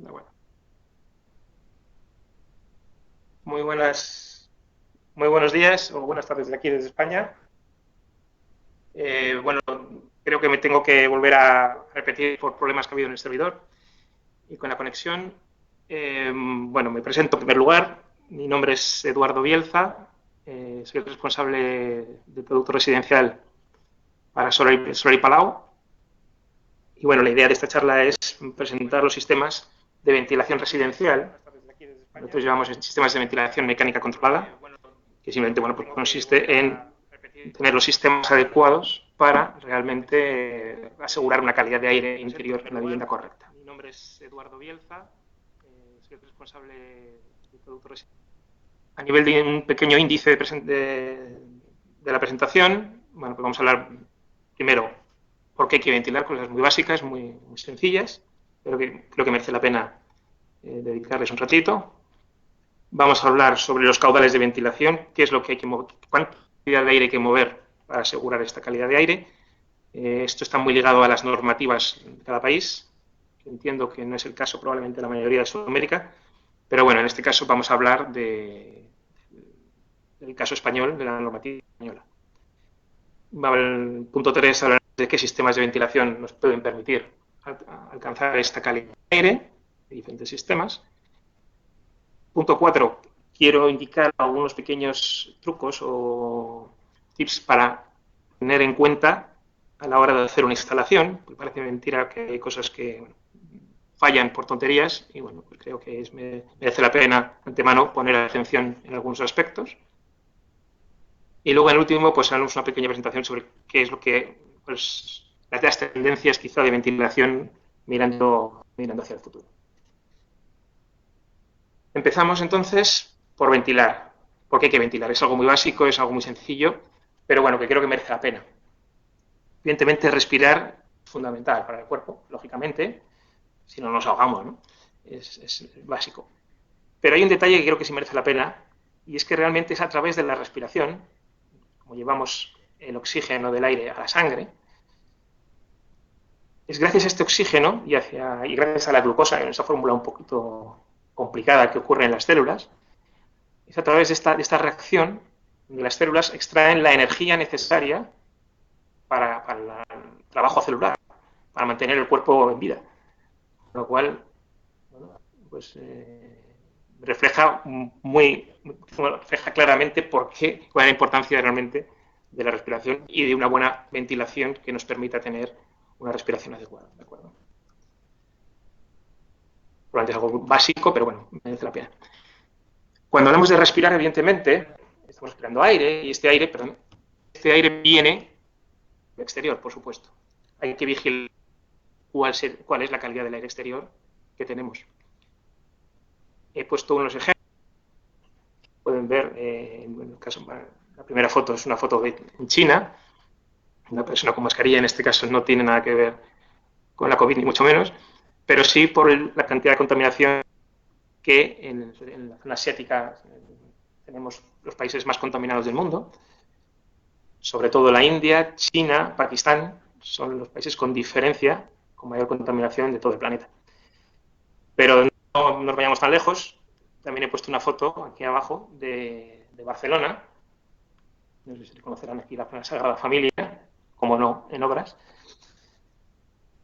Bueno, muy muy buenos días o buenas tardes de aquí desde España. Bueno, creo que me tengo que volver a repetir por problemas que ha habido en el servidor y con la conexión. Bueno, me presento en primer lugar. Mi nombre es Eduardo Bielza. Soy el responsable del producto residencial para Solar y Palau. Y bueno, la idea de esta charla es presentar los sistemas de ventilación residencial. Nosotros llevamos sistemas de ventilación mecánica controlada, que simplemente pues consiste en tener los sistemas adecuados para realmente asegurar una calidad de aire interior en la vivienda correcta. Mi nombre es Eduardo Bielza, soy el responsable de productos. A nivel de un pequeño índice de la presentación, bueno, pues vamos a hablar primero por qué hay que ventilar, cosas muy básicas, muy sencillas, pero que creo que merece la pena dedicarles un ratito. Vamos a hablar sobre los caudales de ventilación, qué es lo que hay que mover, cuánta cantidad de aire hay que mover para asegurar esta calidad de aire. Esto está muy ligado a las normativas de cada país, que entiendo que no es el caso probablemente de la mayoría de Sudamérica, pero bueno, en este caso vamos a hablar del caso español, de la normativa española. El punto 3 habla de qué sistemas de ventilación nos pueden permitir alcanzar esta calidad de aire, de diferentes sistemas. Punto 4, quiero indicar algunos pequeños trucos o tips para tener en cuenta a la hora de hacer una instalación, porque parece mentira que hay cosas que fallan por tonterías y bueno, pues creo que merece la pena antemano poner atención en algunos aspectos. Y luego en el último, pues haremos una pequeña presentación sobre qué es lo que, pues, las tendencias quizá de ventilación mirando hacia el futuro. Empezamos entonces por ventilar. ¿Por qué hay que ventilar? Es algo muy básico, es algo muy sencillo, pero bueno, que creo que merece la pena. Evidentemente, respirar es fundamental para el cuerpo, lógicamente, si no nos ahogamos, ¿no? Es básico. Pero hay un detalle que creo que sí merece la pena, y es que realmente es a través de la respiración, como llevamos el oxígeno del aire a la sangre, es gracias a este oxígeno y gracias a la glucosa, en esa fórmula un poquito complicada que ocurre en las células, es a través de esta reacción donde las células extraen la energía necesaria para el trabajo celular, para mantener el cuerpo en vida. Lo cual, bueno, pues refleja claramente cuál es la importancia realmente de la respiración y de una buena ventilación que nos permita tener una respiración adecuada. ¿De acuerdo? Probablemente es algo básico, pero bueno, merece la pena. Cuando hablamos de respirar, evidentemente, estamos respirando aire y este aire viene del exterior, por supuesto. Hay que vigilar cuál es la calidad del aire exterior que tenemos. He puesto unos ejemplos. Pueden ver, en el caso, la primera foto es una foto en China. Una persona con mascarilla, en este caso, no tiene nada que ver con la COVID, ni mucho menos, pero sí por la cantidad de contaminación que en la zona asiática tenemos los países más contaminados del mundo, sobre todo la India, China, Pakistán, son los países con diferencia, con mayor contaminación de todo el planeta. Pero no nos vayamos tan lejos, también he puesto una foto aquí abajo de Barcelona, no sé si conocerán aquí la Sagrada Familia, como no, en obras.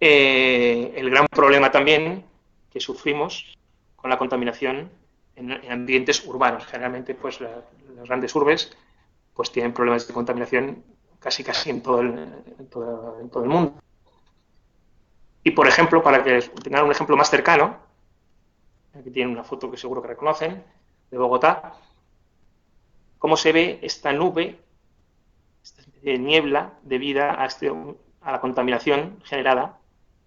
El gran problema también que sufrimos con la contaminación en ambientes urbanos. Generalmente, pues las grandes urbes pues tienen problemas de contaminación casi en todo el mundo. Y, por ejemplo, para que tengan un ejemplo más cercano, aquí tienen una foto que seguro que reconocen, de Bogotá, cómo se ve esta nube, esta niebla debida a la contaminación generada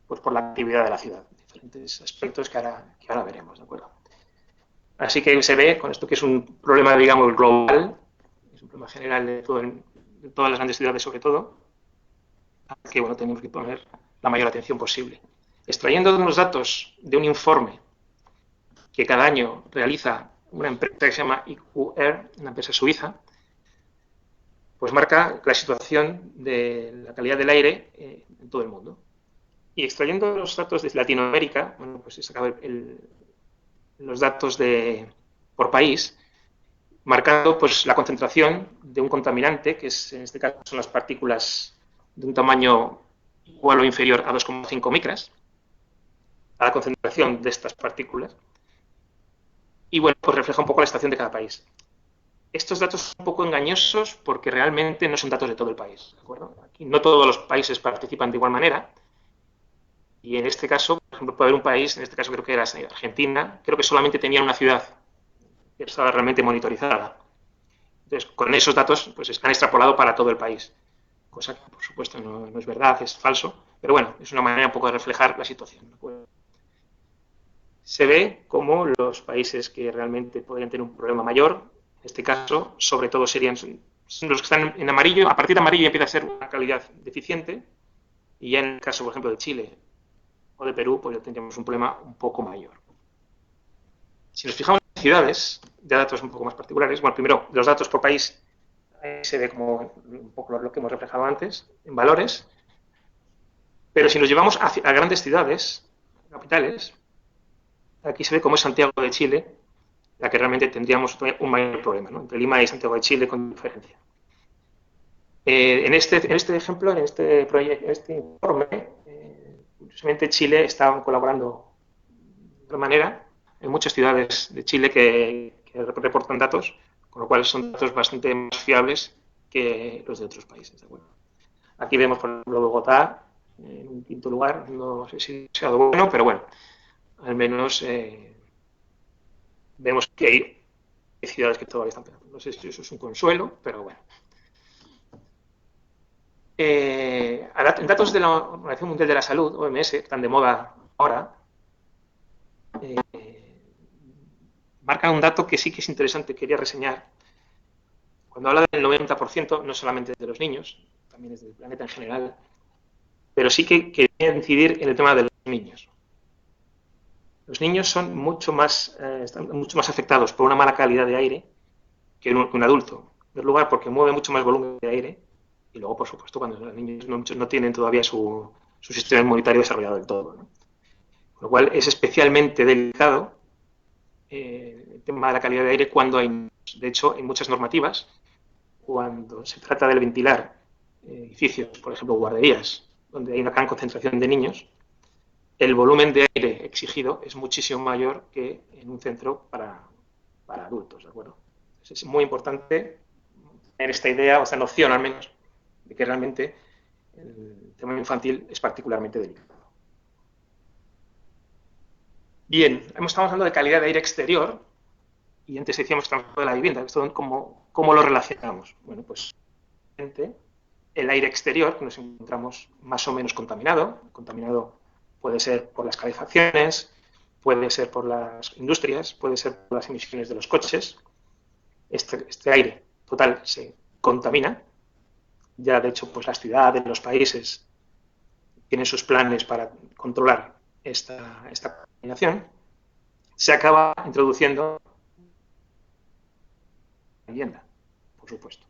pues, por la actividad de la ciudad. Diferentes aspectos que ahora veremos, ¿de acuerdo? Así que se ve con esto que es un problema, digamos, global, es un problema general de todas las grandes ciudades sobre todo, que bueno, tenemos que poner la mayor atención posible. Extrayendo unos datos de un informe que cada año realiza una empresa que se llama IQR, una empresa suiza, pues marca la situación de la calidad del aire en todo el mundo. Y extrayendo los datos de Latinoamérica, bueno, pues he sacado los datos por país, marcando pues la concentración de un contaminante, que es, en este caso son las partículas de un tamaño igual o inferior a 2,5 micras, a la concentración de estas partículas. Y bueno, pues refleja un poco la situación de cada país. Estos datos son un poco engañosos porque realmente no son datos de todo el país, ¿de acuerdo? Aquí no todos los países participan de igual manera. Y en este caso, por ejemplo, puede haber un país, en este caso creo que era Argentina, creo que solamente tenía una ciudad que estaba realmente monitorizada. Entonces, con esos datos, pues están extrapolados para todo el país. Cosa que, por supuesto, no es verdad, es falso. Pero bueno, es una manera un poco de reflejar la situación. Se ve como los países que realmente podrían tener un problema mayor, en este caso, sobre todo serían los que están en amarillo. A partir de amarillo empieza a ser una calidad deficiente. Y ya en el caso, por ejemplo, de Chile o de Perú, pues ya tendríamos un problema un poco mayor. Si nos fijamos en ciudades, de datos un poco más particulares, bueno, primero, los datos por país, ahí se ve como un poco lo que hemos reflejado antes, en valores, pero si nos llevamos a grandes ciudades, capitales, aquí se ve como es Santiago de Chile, la que realmente tendríamos un mayor problema, ¿no? Entre Lima y Santiago de Chile con diferencia. En este ejemplo, en este proyecto, en este informe, curiosamente Chile está colaborando de otra manera. Hay muchas ciudades de Chile que reportan datos, con lo cual son datos bastante más fiables que los de otros países. ¿De acuerdo? Aquí vemos, por ejemplo, Bogotá en un quinto lugar. No sé si ha sido bueno, pero bueno, al menos vemos que hay ciudades que todavía están peor. No sé si eso es un consuelo, pero bueno. En datos de la Organización Mundial de la Salud, OMS, que están de moda ahora, marca un dato que sí que es interesante, quería reseñar. Cuando habla del 90%, no solamente de los niños, también es del planeta en general, pero sí que quería incidir en el tema de los niños. Los niños son están mucho más afectados por una mala calidad de aire que un adulto. En primer lugar, porque mueve mucho más volumen de aire, y luego, por supuesto, cuando los niños no tienen todavía su sistema inmunitario desarrollado del todo, ¿no? Con lo cual es especialmente delicado el tema de la calidad de aire cuando hay, de hecho, en muchas normativas, cuando se trata de ventilar edificios, por ejemplo, guarderías, donde hay una gran concentración de niños, el volumen de aire exigido es muchísimo mayor que en un centro para adultos, ¿de acuerdo? Entonces es muy importante tener esta idea, o esta noción al menos, de que realmente el tema infantil es particularmente delicado. Bien, estado hablando de calidad de aire exterior y antes decíamos que estamos hablando de la vivienda. Esto, ¿cómo lo relacionamos? Bueno, pues el aire exterior, que nos encontramos más o menos contaminado puede ser por las calefacciones, puede ser por las industrias, puede ser por las emisiones de los coches. Este aire total se contamina. Ya, de hecho, pues las ciudades, los países tienen sus planes para controlar esta contaminación. Se acaba introduciendo la vivienda, por supuesto.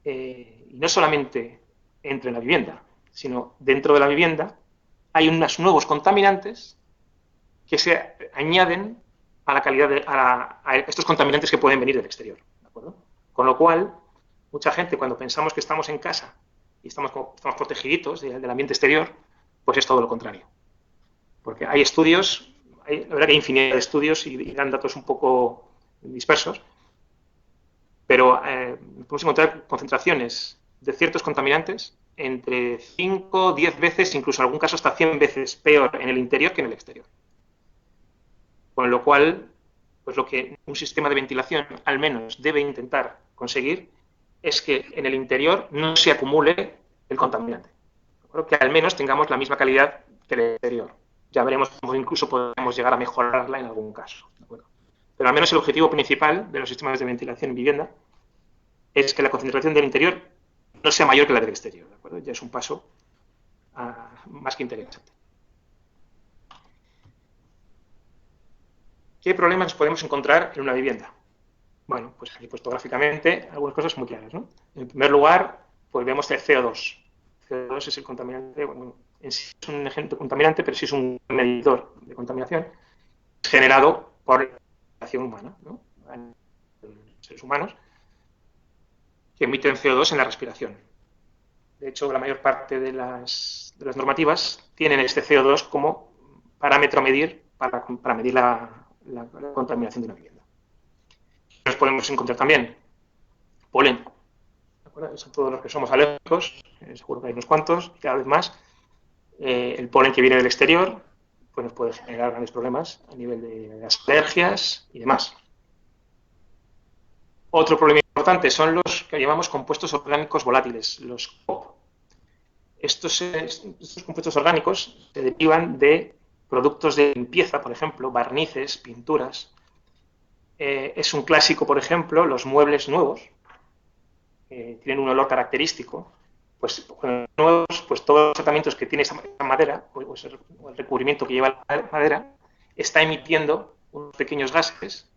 Y no solamente entra en la vivienda, sino dentro de la vivienda hay unos nuevos contaminantes que se añaden a la calidad a estos contaminantes que pueden venir del exterior, ¿de acuerdo? Con lo cual, mucha gente, cuando pensamos que estamos en casa y estamos protegiditos del ambiente exterior, pues es todo lo contrario. Porque hay estudios, la verdad que hay infinidad de estudios y dan datos un poco dispersos, pero podemos encontrar concentraciones de ciertos contaminantes entre 5, 10 veces, incluso en algún caso hasta 100 veces peor en el interior que en el exterior. Con lo cual, pues lo que un sistema de ventilación al menos debe intentar conseguir es que en el interior no se acumule el contaminante. Que al menos tengamos la misma calidad que el exterior. Ya veremos cómo incluso podemos llegar a mejorarla en algún caso. ¿De acuerdo? Pero al menos el objetivo principal de los sistemas de ventilación en vivienda es que la concentración del interior no sea mayor que la del exterior. ¿De acuerdo? Ya es un paso más que interesante. ¿Qué problemas podemos encontrar en una vivienda? Bueno, pues aquí puesto gráficamente algunas cosas muy claras, ¿no? En primer lugar, pues vemos el CO2. El CO2 es el contaminante, bueno, en sí es un agente contaminante, pero sí es un medidor de contaminación generado por la acción humana, ¿no? Seres humanos que emiten CO2 en la respiración. De hecho, la mayor parte de las normativas tienen este CO2 como parámetro a medir para medir la contaminación de una vivienda. Nos podemos encontrar también polen. ¿De acuerdo? Son todos los que somos alérgicos, seguro que hay unos cuantos, cada vez más. El polen que viene del exterior pues nos puede generar grandes problemas a nivel de las alergias y demás. Otro problema importante son los que llamamos compuestos orgánicos volátiles, los COP. Estos compuestos orgánicos se derivan de productos de limpieza, por ejemplo, barnices, pinturas. Es un clásico, por ejemplo, los muebles nuevos, tienen un olor característico. Pues nuevos, pues todos los tratamientos que tiene esa madera, o el recubrimiento que lleva la madera, está emitiendo unos pequeños gases,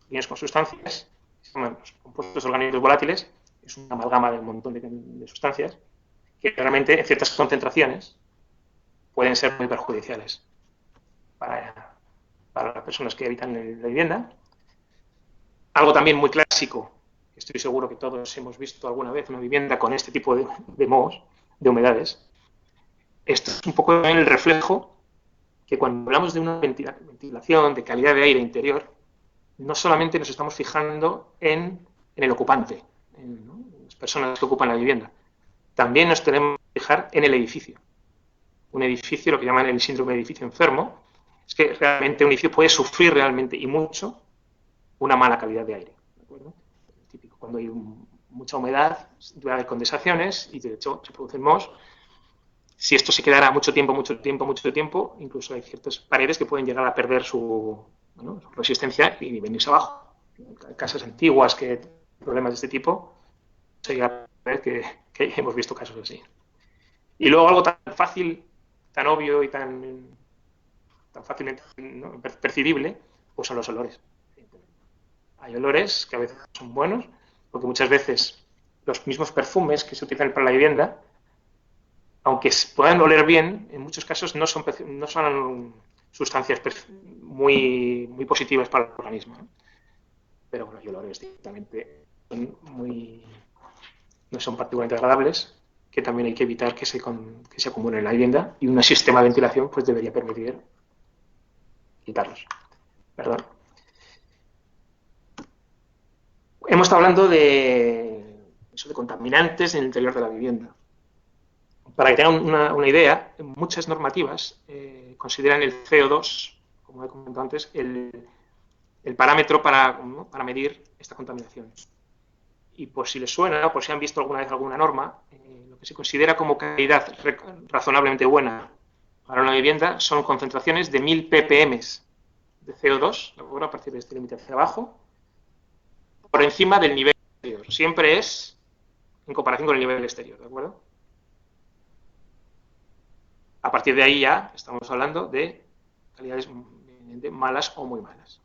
pequeñas sustancias, se llaman los compuestos orgánicos volátiles, es una amalgama de un montón de sustancias, que realmente en ciertas concentraciones pueden ser muy perjudiciales para las personas que habitan en la vivienda. Algo también muy clásico, estoy seguro que todos hemos visto alguna vez una vivienda con este tipo de mohos, de humedades. Esto es un poco el reflejo que cuando hablamos de una ventilación, de calidad de aire interior, no solamente nos estamos fijando en el ocupante, en las personas que ocupan la vivienda, también nos tenemos que fijar en el edificio. Un edificio, lo que llaman el síndrome de edificio enfermo, es que realmente un edificio puede sufrir realmente y mucho una mala calidad de aire. ¿De acuerdo? Típico, cuando hay mucha humedad, debe haber condensaciones y de hecho se producen mohos. Si esto se quedara mucho tiempo, incluso hay ciertas paredes que pueden llegar a perder su resistencia y venirse abajo. En casas antiguas que problemas de este tipo, se llega a ver que hemos visto casos así. Y luego algo tan fácil, tan obvio y tan fácilmente, ¿no?, percibible, pues son los olores. Hay olores que a veces son buenos, porque muchas veces los mismos perfumes que se utilizan para la vivienda, aunque puedan oler bien, en muchos casos no son sustancias muy positivas para el organismo, ¿no? Pero bueno, hay olores directamente no son particularmente agradables, que también hay que evitar que se acumulen en la vivienda, y un sistema de ventilación pues debería permitir quitarlos. Perdón. Hemos estado hablando de contaminantes en el interior de la vivienda. Para que tengan una idea, muchas normativas consideran el CO2, como he comentado antes, el parámetro para medir esta contaminación. Y por si les suena, o por si han visto alguna vez alguna norma, lo que se considera como calidad razonablemente buena para una vivienda son concentraciones de 1000 ppm de CO2, a partir de este límite hacia abajo, por encima del nivel exterior. Siempre es en comparación con el nivel exterior, ¿de acuerdo? A partir de ahí ya estamos hablando de calidades malas o muy malas.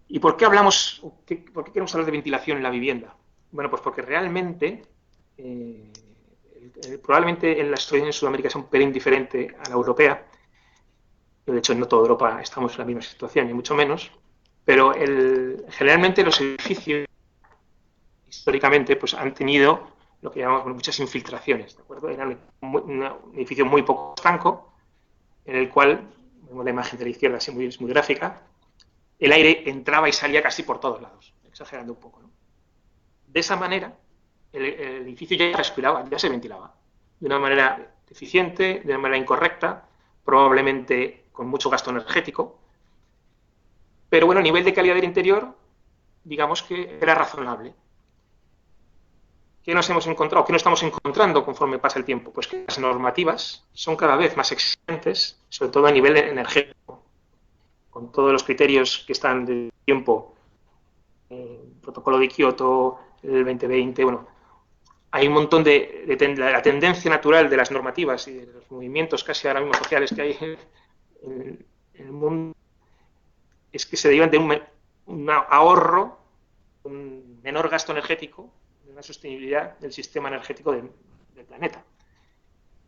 ¿Y por qué por qué queremos hablar de ventilación en la vivienda? Bueno, pues porque realmente probablemente en la situación en Sudamérica es un pelín diferente a la europea. De hecho, no toda Europa estamos en la misma situación, ni mucho menos. Pero generalmente los edificios, históricamente, pues han tenido lo que llamamos muchas infiltraciones, ¿de acuerdo? Era un edificio muy poco estanco, en el cual, vemos la imagen de la izquierda, así es muy gráfica, el aire entraba y salía casi por todos lados, exagerando un poco, ¿no? De esa manera, el edificio ya respiraba, ya se ventilaba, de una manera deficiente, de una manera incorrecta, probablemente con mucho gasto energético, pero bueno, a nivel de calidad del interior, digamos que era razonable. ¿Qué nos hemos encontrado? ¿Qué nos estamos encontrando conforme pasa el tiempo? Pues que las normativas son cada vez más exigentes, sobre todo a nivel energético, con todos los criterios que están de tiempo, el protocolo de Kioto, el 2020, bueno, hay un montón la tendencia natural de las normativas y de los movimientos casi ahora mismo sociales que hay en el mundo es que se derivan de un ahorro, un menor gasto energético, de una sostenibilidad del sistema energético del planeta.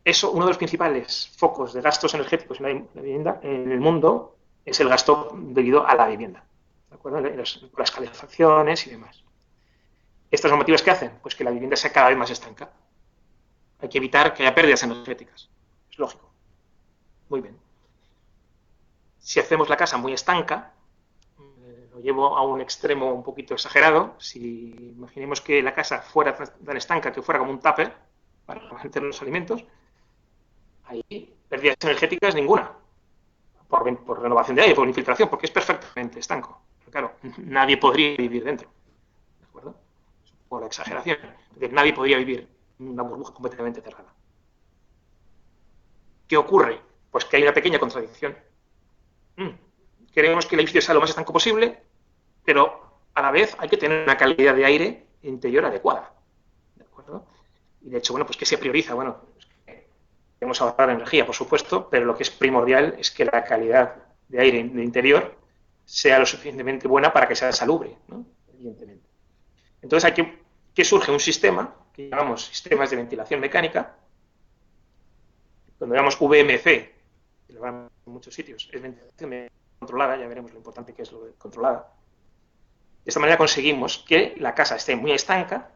Eso, uno de los principales focos de gastos energéticos en la vivienda en el mundo es el gasto debido a la vivienda, ¿de acuerdo? Las calefacciones y demás. ¿Estas normativas qué hacen? Pues que la vivienda sea cada vez más estanca. Hay que evitar que haya pérdidas energéticas. Es lógico. Muy bien. Si hacemos la casa muy estanca, lo llevo a un extremo un poquito exagerado. Si imaginemos que la casa fuera tan estanca que fuera como un tupper para mantener los alimentos, ahí pérdidas energéticas ninguna. Por renovación de aire, por infiltración, porque es perfectamente estanco. Pero claro, nadie podría vivir dentro. ¿De acuerdo? Por la exageración. Es decir, nadie podría vivir en una burbuja completamente cerrada. ¿Qué ocurre? Pues que hay una pequeña contradicción. Queremos que el edificio sea lo más estanco posible, pero a la vez hay que tener una calidad de aire interior adecuada. ¿De acuerdo? Y de hecho, bueno, pues ¿qué se prioriza? Bueno, queremos ahorrar energía, por supuesto, pero lo que es primordial es que la calidad de aire de interior sea lo suficientemente buena para que sea salubre, ¿no? Evidentemente. Entonces, ¿qué surge? Un sistema que llamamos sistemas de ventilación mecánica. Cuando llamamos VMC, que lo llamamos en muchos sitios, es ventilación controlada, ya veremos lo importante que es lo de controlada. De esta manera conseguimos que la casa esté muy estanca,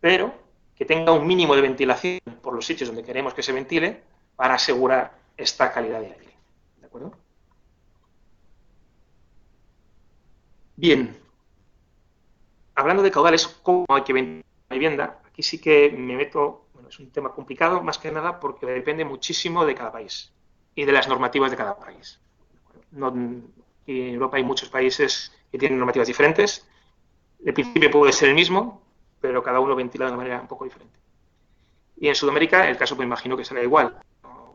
pero que tenga un mínimo de ventilación por los sitios donde queremos que se ventile para asegurar esta calidad de aire. ¿De acuerdo? Bien. Hablando de caudales, ¿cómo hay que ventilar la vivienda? Aquí sí que me meto, bueno, es un tema complicado, más que nada porque depende muchísimo de cada país y de las normativas de cada país. En Europa hay muchos países que tienen normativas diferentes. El principio puede ser el mismo, pero cada uno ventila de una manera un poco diferente. Y en Sudamérica el caso me imagino que será igual.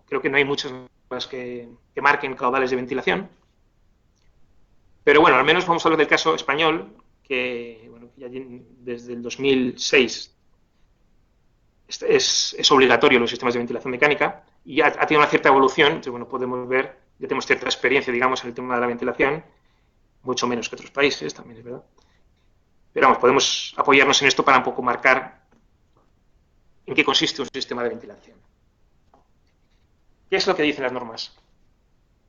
Creo que no hay muchas normas que marquen caudales de ventilación. Pero bueno, al menos vamos a hablar del caso español, que bueno, ya desde el 2006 es obligatorio los sistemas de ventilación mecánica y ha tenido una cierta evolución. Entonces, bueno, podemos ver, ya tenemos cierta experiencia, digamos, en el tema de la ventilación, mucho menos que otros países, también es verdad. Pero vamos, podemos apoyarnos en esto para un poco marcar en qué consiste un sistema de ventilación. ¿Qué es lo que dicen las normas?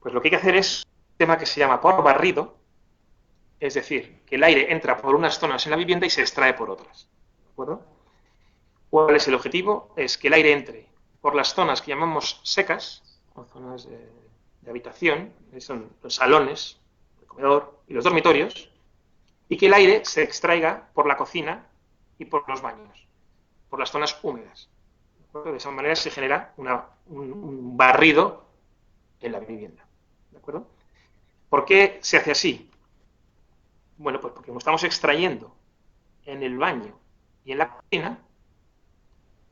Pues lo que hay que hacer es un sistema que se llama por barrido, es decir, que el aire entra por unas zonas en la vivienda y se extrae por otras. ¿De acuerdo? ¿Cuál es el objetivo? Es que el aire entre por las zonas que llamamos secas, o zonas de habitación, que son los salones, el comedor y los dormitorios, y que el aire se extraiga por la cocina y por los baños, por las zonas húmedas. De esa manera se genera un barrido en la vivienda. ¿De acuerdo? ¿Por qué se hace así? Bueno, pues porque como estamos extrayendo en el baño y en la cocina,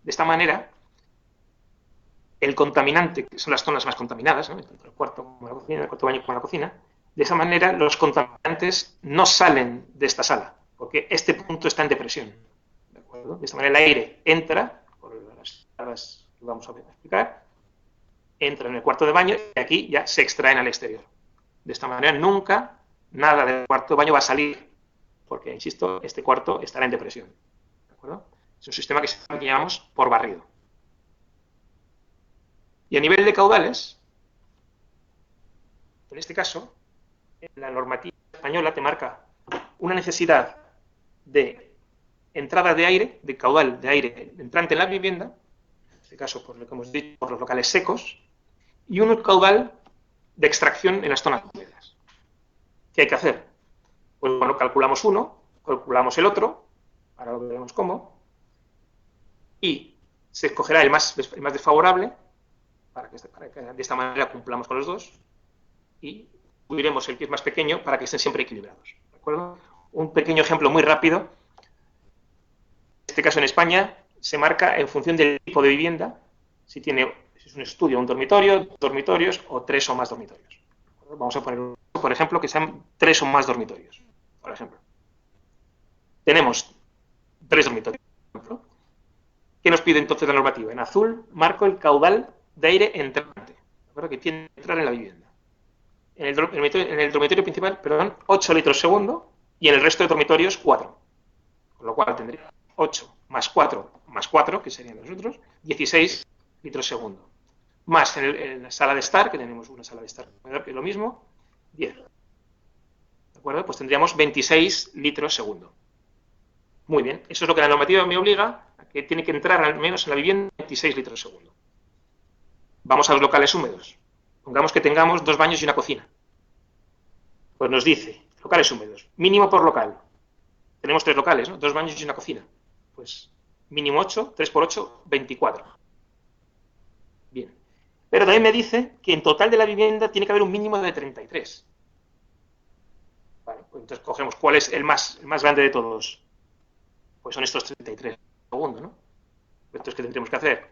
de esta manera, el contaminante, que son las zonas más contaminadas, ¿no? Tanto el cuarto como la cocina, el cuarto baño como la cocina, de esa manera los contaminantes no salen de esta sala, porque este punto está en depresión. ¿De acuerdo? De esta manera el aire entra, por las salas que vamos a explicar, entra en el cuarto de baño y aquí ya se extraen al exterior. De esta manera nunca nada del cuarto de baño va a salir, porque, insisto, este cuarto estará en depresión. ¿De acuerdo? Es un sistema que llamamos por barrido. Y a nivel de caudales, en este caso, la normativa española te marca una necesidad de entrada de aire, de caudal de aire entrante en la vivienda, en este caso por lo que hemos dicho, por los locales secos, y un caudal de extracción en las zonas húmedas. ¿Qué hay que hacer? Pues bueno, calculamos uno, calculamos el otro, ahora lo veremos cómo, y se escogerá el más desfavorable, para que de esta manera cumplamos con los dos, y subiremos el que es más pequeño para que estén siempre equilibrados. ¿De acuerdo? Un pequeño ejemplo muy rápido. En este caso en España se marca en función del tipo de vivienda, si es un estudio, un dormitorio, dos dormitorios o 3 o más dormitorios. Vamos a poner, por ejemplo, que sean 3 o más dormitorios. Por ejemplo. Tenemos 3 dormitorios, por ejemplo. ¿Qué nos pide entonces la normativa? En azul marco el caudal de aire entrante, ¿de acuerdo? Que tiene que entrar en la vivienda. En el dormitorio principal, 8 litros segundo, y en el resto de dormitorios 4. Con lo cual tendría 8 más 4, que serían los otros, 16 litros segundo. Más en la sala de estar, que tenemos una sala de estar que es lo mismo, 10. ¿De acuerdo? Pues tendríamos 26 litros segundo. Muy bien, eso es lo que la normativa me obliga, a que tiene que entrar al menos en la vivienda 26 litros segundo. Vamos a los locales húmedos. Pongamos que tengamos 2 baños y una cocina. Pues nos dice, locales húmedos, mínimo por local. Tenemos 3 locales, ¿no? 2 baños y una cocina. Pues mínimo 8, 3 por 8, 24. Bien. Pero también me dice que en total de la vivienda tiene que haber un mínimo de 33. Vale, pues entonces cogemos cuál es el más grande de todos. Pues son estos 33 segundos, ¿no? Entonces, ¿qué tendremos que hacer?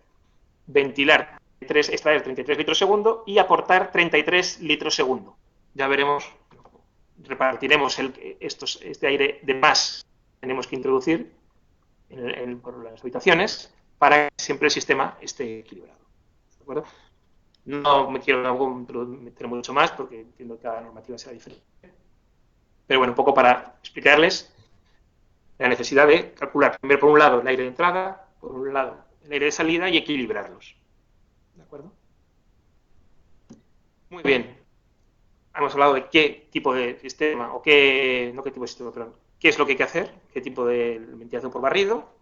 Ventilar, extraer 33 litros segundo y aportar 33 litros segundo. Ya veremos, repartiremos este aire de más que tenemos que introducir por las habitaciones para que siempre el sistema esté equilibrado. ¿De acuerdo? No me quiero meter mucho más porque entiendo que cada normativa será diferente. Pero bueno, un poco para explicarles la necesidad de calcular primero por un lado el aire de entrada, por un lado el aire de salida y equilibrarlos. ¿De acuerdo? Muy bien. Hemos hablado de qué tipo de sistema, o qué, no qué tipo de sistema, perdón, qué es lo que hay que hacer, qué tipo de ventilación por barrido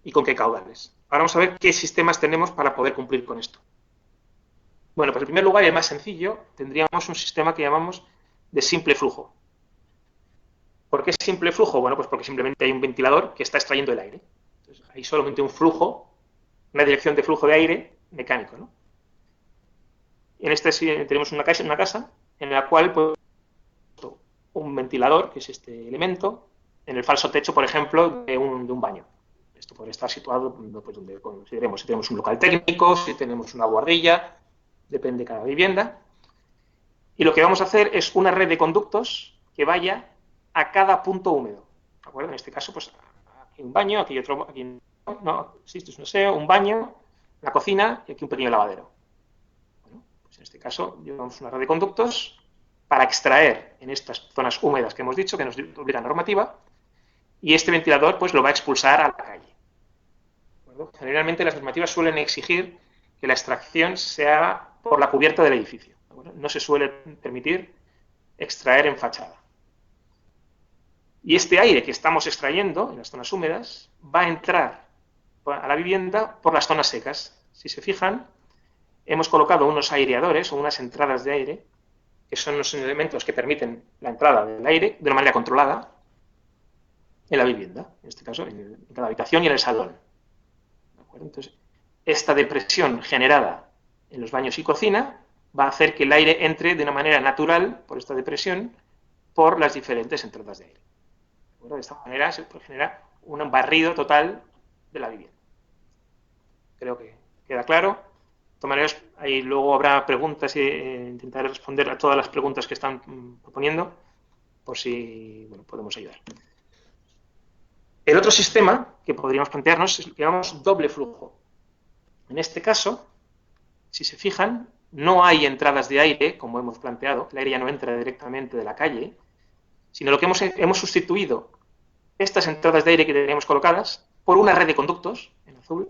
y con qué caudales. Ahora vamos a ver qué sistemas tenemos para poder cumplir con esto. Bueno, pues en primer lugar, y el más sencillo, tendríamos un sistema que llamamos de simple flujo. ¿Por qué simple flujo? Bueno, pues porque simplemente hay un ventilador que está extrayendo el aire. Entonces, hay solamente un flujo, una dirección de flujo de aire mecánico, ¿no? En este tenemos una casa en la cual pues, un ventilador, que es este elemento, en el falso techo, por ejemplo, de un baño. Esto podría estar situado pues, donde consideremos, si tenemos un local técnico, si tenemos una guardilla, depende de cada vivienda. Y lo que vamos a hacer es una red de conductos que vaya a cada punto húmedo. ¿De acuerdo? En este caso, pues aquí un baño, aquí otro, aquí no, existe un aseo, un baño, la cocina y aquí un pequeño lavadero. Bueno, pues en este caso llevamos una red de conductos para extraer en estas zonas húmedas que hemos dicho, que nos obliga la normativa, y este ventilador pues lo va a expulsar a la calle. ¿De acuerdo? Generalmente las normativas suelen exigir que la extracción se haga por la cubierta del edificio. ¿De acuerdo? No se suele permitir extraer en fachada. Y este aire que estamos extrayendo en las zonas húmedas va a entrar a la vivienda por las zonas secas. Si se fijan, hemos colocado unos aireadores o unas entradas de aire, que son los elementos que permiten la entrada del aire de una manera controlada en la vivienda, en este caso en cada habitación y en el salón. ¿De acuerdo? Entonces, esta depresión generada en los baños y cocina va a hacer que el aire entre de una manera natural, por esta depresión, por las diferentes entradas de aire. De esta manera se genera un barrido total de la vivienda. Creo que queda claro. De todas maneras, ahí luego habrá preguntas e intentaré responder a todas las preguntas que están proponiendo, por si podemos ayudar. El otro sistema que podríamos plantearnos es el que llamamos doble flujo. En este caso, si se fijan, no hay entradas de aire, como hemos planteado, el aire ya no entra directamente de la calle, sino lo que hemos sustituido estas entradas de aire que teníamos colocadas por una red de conductos, en azul,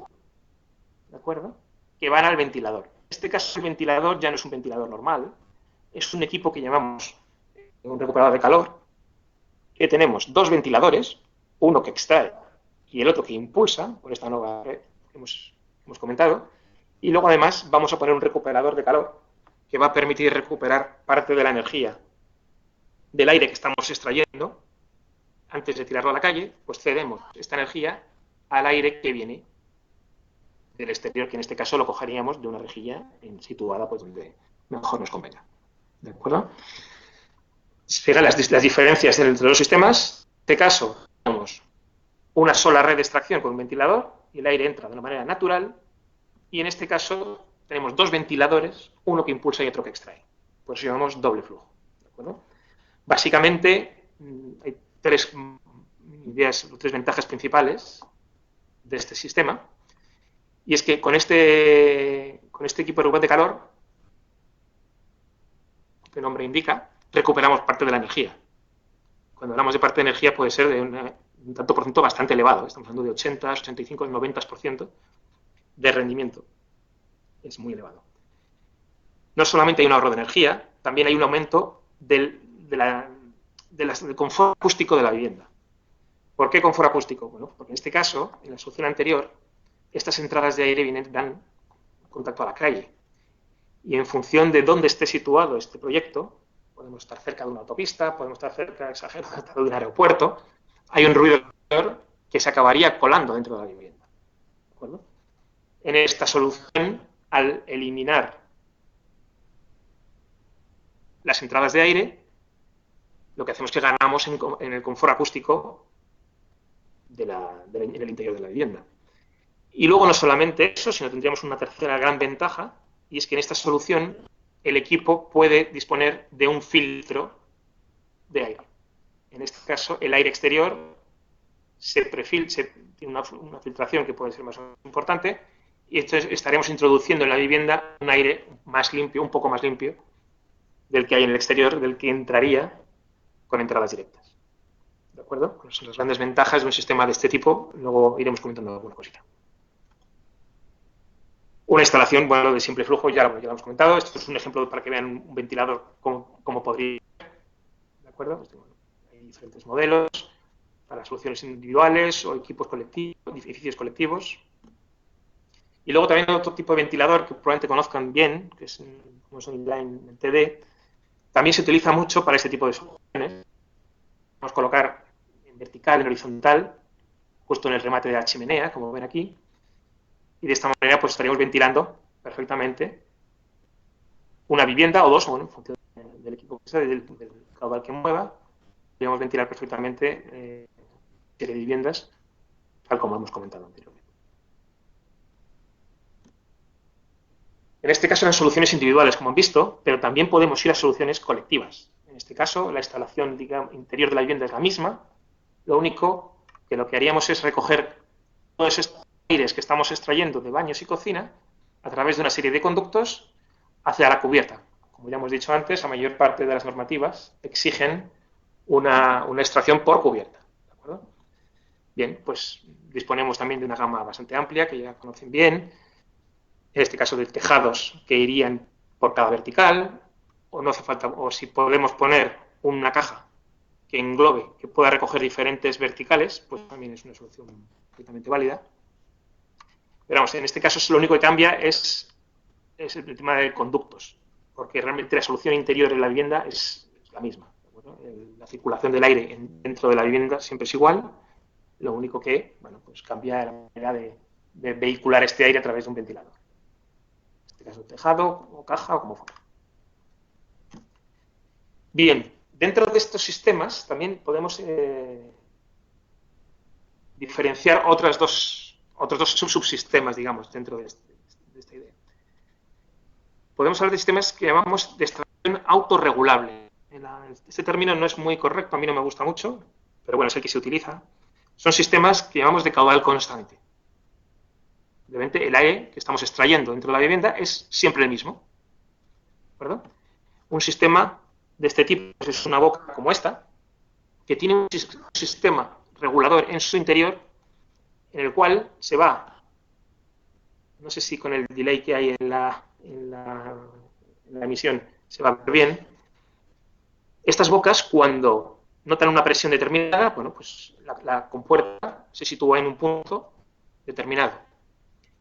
¿de acuerdo?, que van al ventilador. En este caso el ventilador ya no es un ventilador normal, es un equipo que llamamos un recuperador de calor, que tenemos 2 ventiladores, uno que extrae y el otro que impulsa, por esta nueva red que hemos comentado, y luego además vamos a poner un recuperador de calor que va a permitir recuperar parte de la energía del aire que estamos extrayendo. Antes de tirarlo a la calle, pues cedemos esta energía al aire que viene del exterior, que en este caso lo cogeríamos de una rejilla situada pues donde mejor nos convenga. ¿De acuerdo? Fijan las diferencias entre los sistemas. En este caso, tenemos una sola red de extracción con un ventilador y el aire entra de una manera natural. Y en este caso tenemos 2 ventiladores, uno que impulsa y otro que extrae. Por eso llamamos doble flujo. ¿De acuerdo? Básicamente, hay 3 ideas, 3 ventajas principales de este sistema. Y es que con este equipo de recuperador de calor, que el nombre indica, recuperamos parte de la energía. Cuando hablamos de parte de energía puede ser de un tanto por ciento bastante elevado. Estamos hablando de 80, 85, 90% de rendimiento. Es muy elevado. No solamente hay un ahorro de energía, también hay un aumento del confort acústico de la vivienda. ¿Por qué confort acústico? Bueno, porque en este caso, en la solución anterior, estas entradas de aire dan contacto a la calle. Y en función de dónde esté situado este proyecto, podemos estar cerca de una autopista, podemos estar cerca, exagerado, de un aeropuerto, hay un ruido que se acabaría colando dentro de la vivienda. ¿De acuerdo? En esta solución, al eliminar las entradas de aire, lo que hacemos es que ganamos en el confort acústico del interior de la vivienda. Y luego no solamente eso, sino tendríamos una tercera gran ventaja, y es que en esta solución el equipo puede disponer de un filtro de aire. En este caso, el aire exterior tiene una filtración que puede ser más importante, y entonces estaremos introduciendo en la vivienda un aire más limpio, un poco más limpio, del que hay en el exterior, del que entraría con entradas directas. ¿De acuerdo? Pues son las grandes ventajas de un sistema de este tipo. Luego iremos comentando alguna cosita. Una instalación, bueno, de simple flujo, ya lo hemos comentado. Esto es un ejemplo para que vean un ventilador cómo podría ser. ¿De acuerdo? Hay diferentes modelos para soluciones individuales o equipos colectivos, edificios colectivos. Y luego también otro tipo de ventilador que probablemente conozcan bien, que es como es Inline TD. También se utiliza mucho para este tipo de soluciones. Podemos colocar en vertical, en horizontal, justo en el remate de la chimenea, como ven aquí. Y de esta manera pues estaríamos ventilando perfectamente una vivienda o dos, bueno, en función del equipo que sea, del caudal que mueva, podríamos ventilar perfectamente serie de viviendas, tal como hemos comentado anteriormente. En este caso eran soluciones individuales, como han visto, pero también podemos ir a soluciones colectivas. En este caso, la instalación, digamos, interior de la vivienda es la misma, lo único que lo que haríamos es recoger todos estos aires que estamos extrayendo de baños y cocina a través de una serie de conductos hacia la cubierta. Como ya hemos dicho antes, la mayor parte de las normativas exigen una extracción por cubierta. ¿De acuerdo? Bien, pues disponemos también de una gama bastante amplia, que ya conocen bien, en este caso de tejados que irían por cada vertical, o no hace falta, o si podemos poner una caja que englobe, que pueda recoger diferentes verticales, pues también es una solución perfectamente válida. Pero vamos, en este caso lo único que cambia es el tema de conductos, porque realmente la solución interior de la vivienda es la misma. La circulación del aire dentro de la vivienda siempre es igual, lo único que, bueno, pues cambia la manera de vehicular este aire a través de un ventilador. En este caso, tejado o caja o como fuera. Bien, dentro de estos sistemas también podemos diferenciar otros dos subsistemas, digamos, dentro de esta idea. Podemos hablar de sistemas que llamamos de extracción autorregulable. Este término no es muy correcto, a mí no me gusta mucho, pero bueno, es el que se utiliza. Son sistemas que llamamos de caudal constante. Obviamente, el aire que estamos extrayendo dentro de la vivienda es siempre el mismo. ¿De acuerdo? Un sistema de este tipo pues es una boca como esta, que tiene un sistema regulador en su interior, en el cual se va, no sé si con el delay que hay en la emisión se va a ver bien. Estas bocas, cuando notan una presión determinada, bueno, pues la compuerta se sitúa en un punto determinado.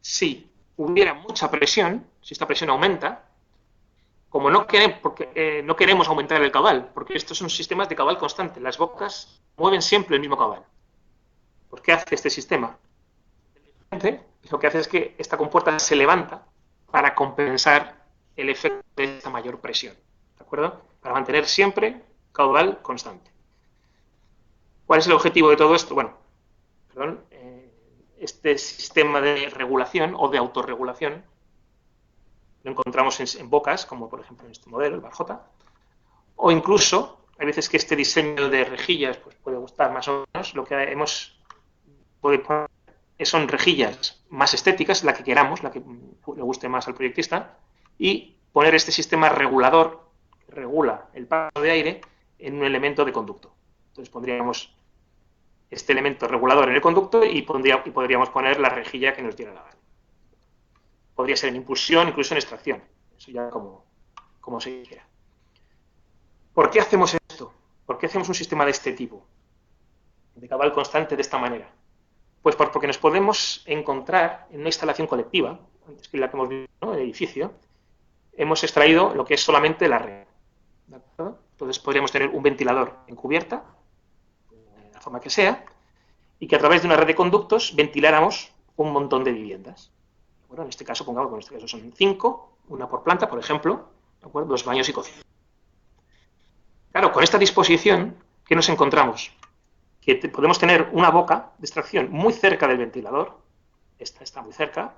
Si hubiera mucha presión, si esta presión aumenta, como no queremos aumentar el caudal, porque estos son sistemas de caudal constante, las bocas mueven siempre el mismo caudal. ¿Por qué hace este sistema? Lo que hace es que esta compuerta se levanta para compensar el efecto de esta mayor presión, ¿de acuerdo? Para mantener siempre caudal constante. ¿Cuál es el objetivo de todo esto? Bueno, este sistema de regulación o de autorregulación lo encontramos en bocas, como por ejemplo en este modelo, el Barjota, o incluso, hay veces que este diseño de rejillas pues, puede gustar más o menos, lo que puede poner son rejillas más estéticas, la que queramos, la que le guste más al proyectista, y poner este sistema regulador que regula el paso de aire en un elemento de conducto. Entonces pondríamos este elemento regulador en el conducto y podríamos poner la rejilla que nos diera la gana. Podría ser en impulsión, incluso en extracción. Eso ya como se quiera. ¿Por qué hacemos esto? ¿Por qué hacemos un sistema de este tipo? De cabal constante de esta manera. Pues porque nos podemos encontrar en una instalación colectiva, antes que la que hemos visto, ¿no?, el edificio, hemos extraído lo que es solamente la red. ¿De acuerdo? Entonces podríamos tener un ventilador en cubierta, de la forma que sea, y que a través de una red de conductos ventiláramos un montón de viviendas. ¿De acuerdo? En este caso, pongamos, en este caso son 5, una por planta, por ejemplo, ¿de acuerdo? 2 baños y cocina. Claro, con esta disposición, ¿qué nos encontramos? Que podemos tener una boca de extracción muy cerca del ventilador, esta está muy cerca,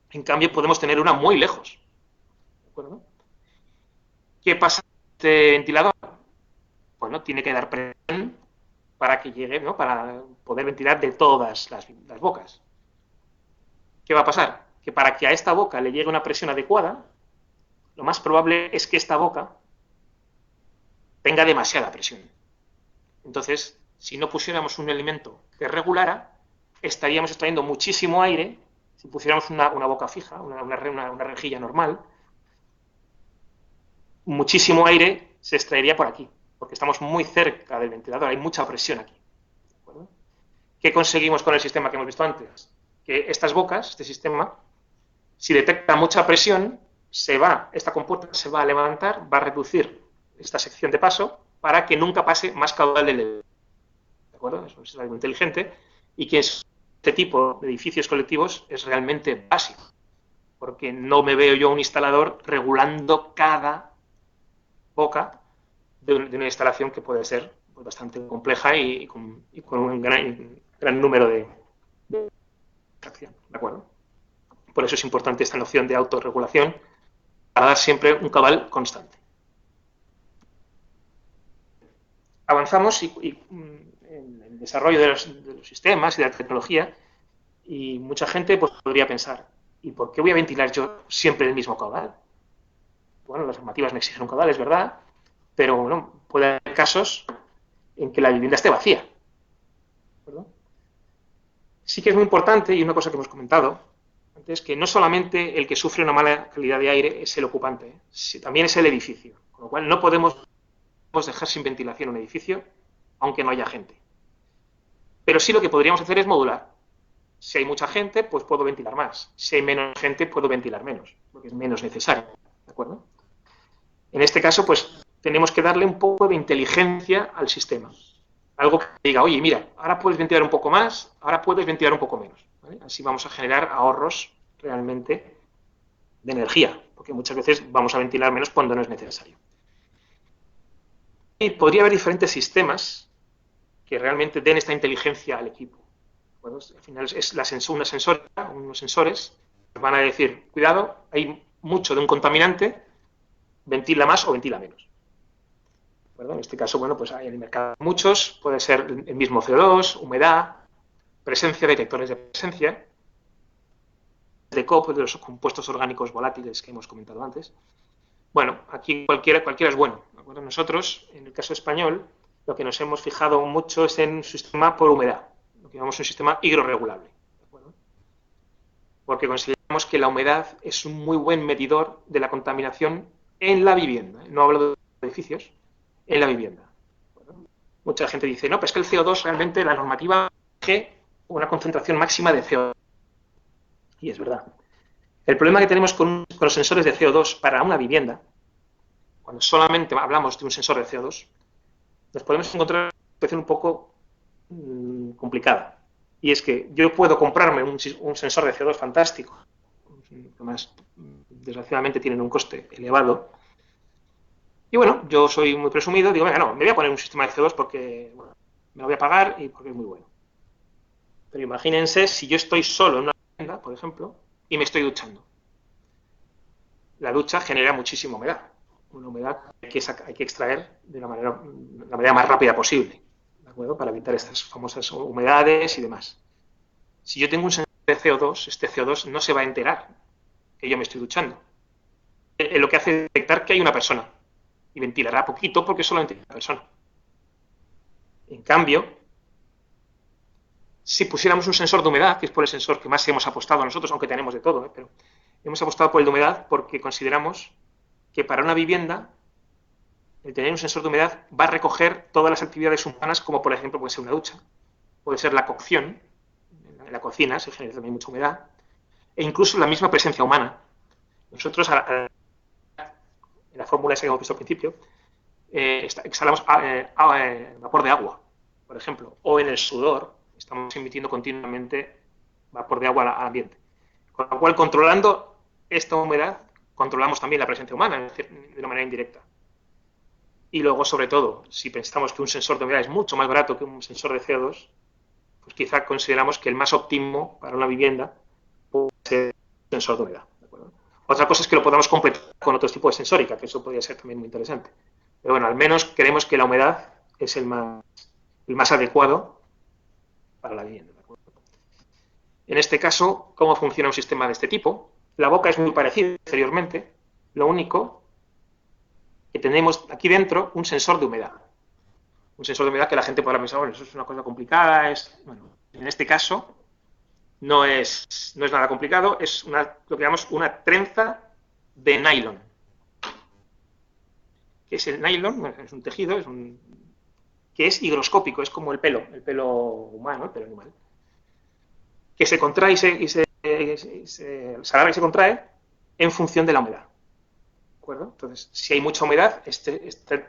en cambio podemos tener una muy lejos. ¿De acuerdo? ¿Qué pasa con este ventilador? Bueno, tiene que dar presión para que llegue, ¿no?, para poder ventilar de todas las bocas. ¿Qué va a pasar? Que para que a esta boca le llegue una presión adecuada, lo más probable es que esta boca tenga demasiada presión. Entonces, si no pusiéramos un elemento que regulara, estaríamos extrayendo muchísimo aire. Si pusiéramos una boca fija, una rejilla normal, muchísimo aire se extraería por aquí, porque estamos muy cerca del ventilador, hay mucha presión aquí. ¿De acuerdo? ¿Qué conseguimos con el sistema que hemos visto antes? Que estas bocas, este sistema, si detecta mucha presión, esta compuerta se va a levantar, va a reducir esta sección de paso para que nunca pase más caudal del ¿de acuerdo? Eso es algo inteligente y que este tipo de edificios colectivos es realmente básico, porque no me veo yo un instalador regulando cada boca de una instalación que puede ser, pues, bastante compleja y con un gran número de extracción, ¿de acuerdo? Por eso es importante esta noción de autorregulación para dar siempre un cabal constante. Avanzamos en el desarrollo de los sistemas y de la tecnología, y mucha gente pues podría pensar, ¿y por qué voy a ventilar yo siempre el mismo caudal? Bueno, las normativas me exigen un caudal, es verdad, pero bueno, puede haber casos en que la vivienda esté vacía, ¿verdad? Sí que es muy importante, y una cosa que hemos comentado antes, que no solamente el que sufre una mala calidad de aire es el ocupante, también es el edificio, con lo cual no podemos dejar sin ventilación un edificio, aunque no haya gente. Pero sí lo que podríamos hacer es modular. Si hay mucha gente, pues puedo ventilar más. Si hay menos gente, puedo ventilar menos, porque es menos necesario, ¿de acuerdo? En este caso, pues tenemos que darle un poco de inteligencia al sistema. Algo que diga, oye, mira, ahora puedes ventilar un poco más, ahora puedes ventilar un poco menos, ¿vale? Así vamos a generar ahorros realmente de energía, porque muchas veces vamos a ventilar menos cuando no es necesario. Y podría haber diferentes sistemas que realmente den esta inteligencia al equipo. Bueno, al final es unos sensores que van a decir, cuidado, hay mucho de un contaminante, ventila más o ventila menos. ¿De en este caso, bueno, pues hay en el mercado muchos, puede ser el mismo CO2, humedad, presencia, detectores de presencia, de COP, de los compuestos orgánicos volátiles que hemos comentado antes. Bueno, aquí cualquiera es bueno, ¿de acuerdo? Nosotros, en el caso español, lo que nos hemos fijado mucho es en un sistema por humedad, lo que llamamos un sistema hidrorregulable, ¿de acuerdo? Porque consideramos que la humedad es un muy buen medidor de la contaminación en la vivienda. No hablo de edificios, en la vivienda. ¿De mucha gente dice, no, pero es que el CO2 realmente la normativa exige una concentración máxima de CO2. Y es verdad. El problema que tenemos con los sensores de CO2 para una vivienda, cuando solamente hablamos de un sensor de CO2, nos podemos encontrar una situación un poco complicada. Y es que yo puedo comprarme un sensor de CO2 fantástico, que además, desgraciadamente, tienen un coste elevado. Y bueno, yo soy muy presumido, digo, venga, no, me voy a poner un sistema de CO2 porque, bueno, me lo voy a pagar y porque es muy bueno. Pero imagínense si yo estoy solo en una vivienda, por ejemplo, y me estoy duchando. La ducha genera muchísima humedad. Una humedad que hay que extraer de la manera más rápida posible, ¿de acuerdo? Para evitar estas famosas humedades y demás. Si yo tengo un sensor de CO2, este CO2 no se va a enterar que yo me estoy duchando. Lo que hace es detectar que hay una persona y ventilará poquito porque solamente hay una persona. En cambio, si pusiéramos un sensor de humedad, que es por el sensor que más hemos apostado nosotros, aunque tenemos de todo, pero hemos apostado por el de humedad porque consideramos que para una vivienda el tener un sensor de humedad va a recoger todas las actividades humanas, como por ejemplo puede ser una ducha, puede ser la cocción, en la cocina se genera también mucha humedad, e incluso la misma presencia humana. Nosotros, en la fórmula esa que hemos visto al principio, exhalamos vapor de agua, por ejemplo, o en el sudor estamos emitiendo continuamente vapor de agua al ambiente. Con lo cual, controlando esta humedad, controlamos también la presencia humana de una manera indirecta. Y luego, sobre todo, si pensamos que un sensor de humedad es mucho más barato que un sensor de CO2, pues quizá consideramos que el más óptimo para una vivienda puede ser un sensor de humedad. ¿De acuerdo? Otra cosa es que lo podamos completar con otro tipo de sensórica, que eso podría ser también muy interesante. Pero bueno, al menos creemos que la humedad es el más adecuado para la vivienda. ¿De acuerdo? En este caso, ¿cómo funciona un sistema de este tipo? La boca es muy parecida exteriormente, lo único que tenemos aquí dentro un sensor de humedad. Un sensor de humedad que la gente podrá pensar, bueno, eso es una cosa complicada, bueno, en este caso no es nada complicado, es lo que llamamos una trenza de nylon. ¿Qué es el nylon? Bueno, es un tejido, que es higroscópico, es como el pelo humano, el pelo animal, que se contrae se alarga y se contrae en función de la humedad. ¿De acuerdo? Entonces, si hay mucha humedad, este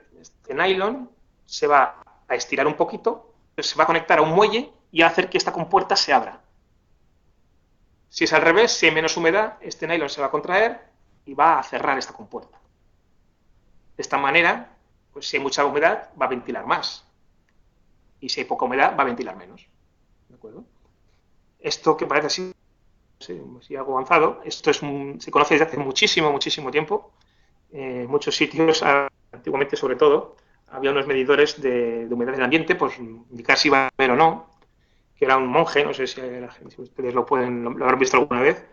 nylon se va a estirar un poquito, se va a conectar a un muelle y a hacer que esta compuerta se abra. Si es al revés, si hay menos humedad, este nylon se va a contraer y va a cerrar esta compuerta. De esta manera, pues si hay mucha humedad, va a ventilar más. Y si hay poca humedad, va a ventilar menos. ¿De acuerdo? Esto que parece así, sí, algo avanzado, esto se conoce desde hace muchísimo, muchísimo tiempo. En muchos sitios, antiguamente sobre todo, había unos medidores de humedad del ambiente, pues indicar si va a haber o no, que era un monje, no sé si ustedes lo habrán visto alguna vez,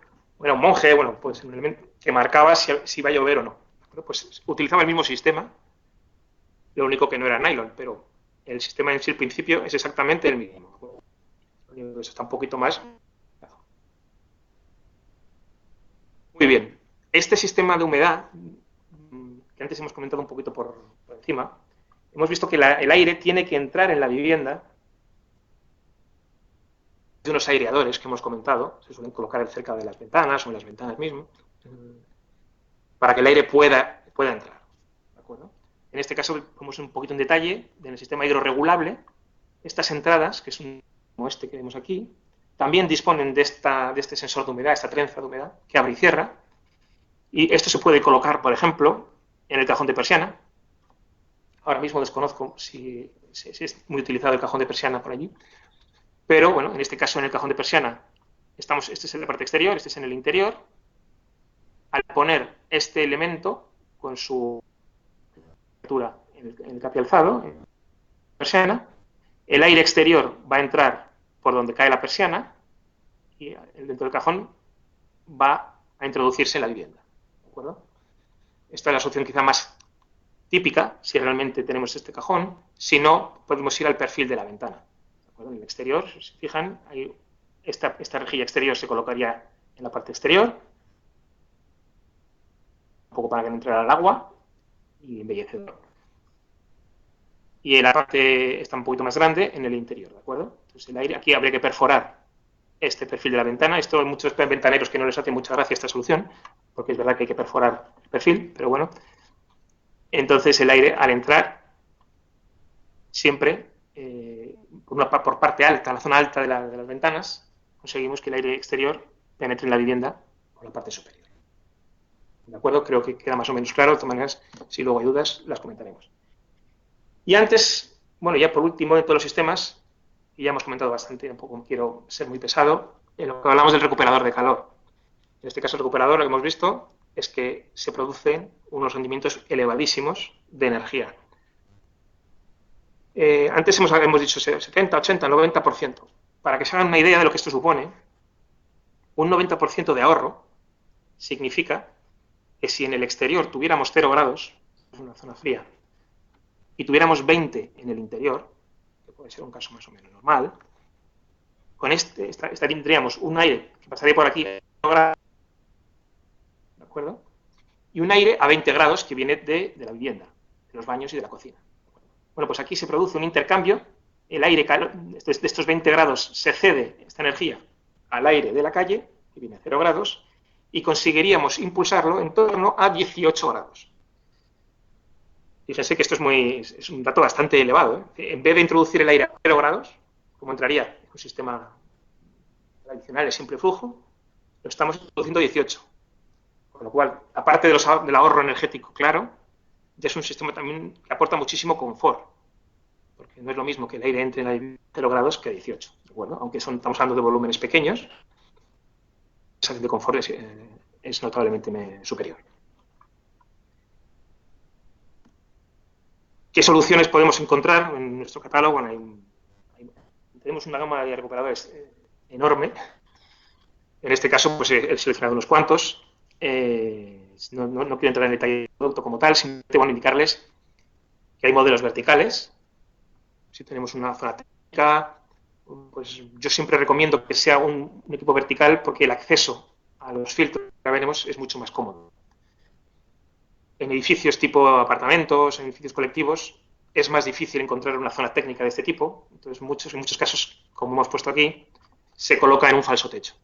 era un monje, bueno, pues un elemento que marcaba si iba a llover o no. Pues utilizaba el mismo sistema, lo único que no era nylon, pero el sistema en sí, el principio, es exactamente el mismo. Eso está un poquito más. Muy bien. Este sistema de humedad, que antes hemos comentado un poquito por encima, hemos visto que el aire tiene que entrar en la vivienda de unos aireadores que hemos comentado, se suelen colocar cerca de las ventanas o en las ventanas mismo, para que el aire pueda entrar. ¿De acuerdo? En este caso, vamos un poquito en detalle, en el sistema hidrorregulable, estas entradas, que es como este que vemos aquí, también disponen de este sensor de humedad, esta trenza de humedad, que abre y cierra, y esto se puede colocar, por ejemplo, en el cajón de persiana. Ahora mismo desconozco si es muy utilizado el cajón de persiana por allí, pero bueno, en este caso en el cajón de persiana, este es en la parte exterior, este es en el interior. Al poner este elemento con su altura en el capi alzado, en la persiana, el aire exterior va a entrar por donde cae la persiana y dentro del cajón va a introducirse en la vivienda. ¿De acuerdo? Esta es la solución quizá más típica, si realmente tenemos este cajón. Si no, podemos ir al perfil de la ventana. ¿De acuerdo? En el exterior, si se fijan, esta rejilla exterior se colocaría en la parte exterior, un poco para que no entrara el agua y embellecedor. Y en la parte está un poquito más grande en el interior, ¿de acuerdo? Entonces el aire, aquí habría que perforar este perfil de la ventana. Esto hay muchos ventaneros que no les hace mucha gracia esta solución, porque es verdad que hay que perforar el perfil, pero bueno. Entonces el aire, al entrar, siempre, por parte alta, la zona alta de las ventanas, conseguimos que el aire exterior penetre en la vivienda por la parte superior. ¿De acuerdo? Creo que queda más o menos claro. De todas maneras, si luego hay dudas, las comentaremos. Y antes, bueno, ya por último de todos los sistemas, y ya hemos comentado bastante, tampoco quiero ser muy pesado, en lo que hablamos del recuperador de calor. En este caso, el recuperador, lo que hemos visto es que se producen unos rendimientos elevadísimos de energía. Antes hemos dicho 70, 80, 90%. Para que se hagan una idea de lo que esto supone, un 90% de ahorro significa que si en el exterior tuviéramos 0 grados, es una zona fría, y tuviéramos 20 en el interior, que puede ser un caso más o menos normal, con este tendríamos un aire que pasaría por aquí, ¿de acuerdo? Y un aire a 20 grados que viene de la vivienda, de los baños y de la cocina. Bueno, pues aquí se produce un intercambio, el aire de estos 20 grados se cede esta energía al aire de la calle, que viene a 0 grados, y conseguiríamos impulsarlo en torno a 18 grados. Fíjense que esto es un dato bastante elevado, ¿eh? En vez de introducir el aire a 0 grados, como entraría en un sistema tradicional de simple flujo, lo estamos introduciendo a 18. Con lo cual, aparte del ahorro energético, claro, ya es un sistema también que aporta muchísimo confort. Porque no es lo mismo que el aire entre en 0 grados que a 18, ¿de acuerdo? Aunque estamos hablando de volúmenes pequeños, la sensación de confort es notablemente superior. ¿Qué soluciones podemos encontrar en nuestro catálogo? Bueno, tenemos una gama de recuperadores enorme. En este caso, pues he seleccionado unos cuantos. No quiero entrar en detalle del producto como tal, simplemente voy a indicarles que hay modelos verticales. Si tenemos una zona técnica, pues yo siempre recomiendo que sea un equipo vertical porque el acceso a los filtros que veremos es mucho más cómodo. En edificios tipo apartamentos, en edificios colectivos, es más difícil encontrar una zona técnica de este tipo. Entonces, en muchos casos, como hemos puesto aquí, se coloca en un falso techo.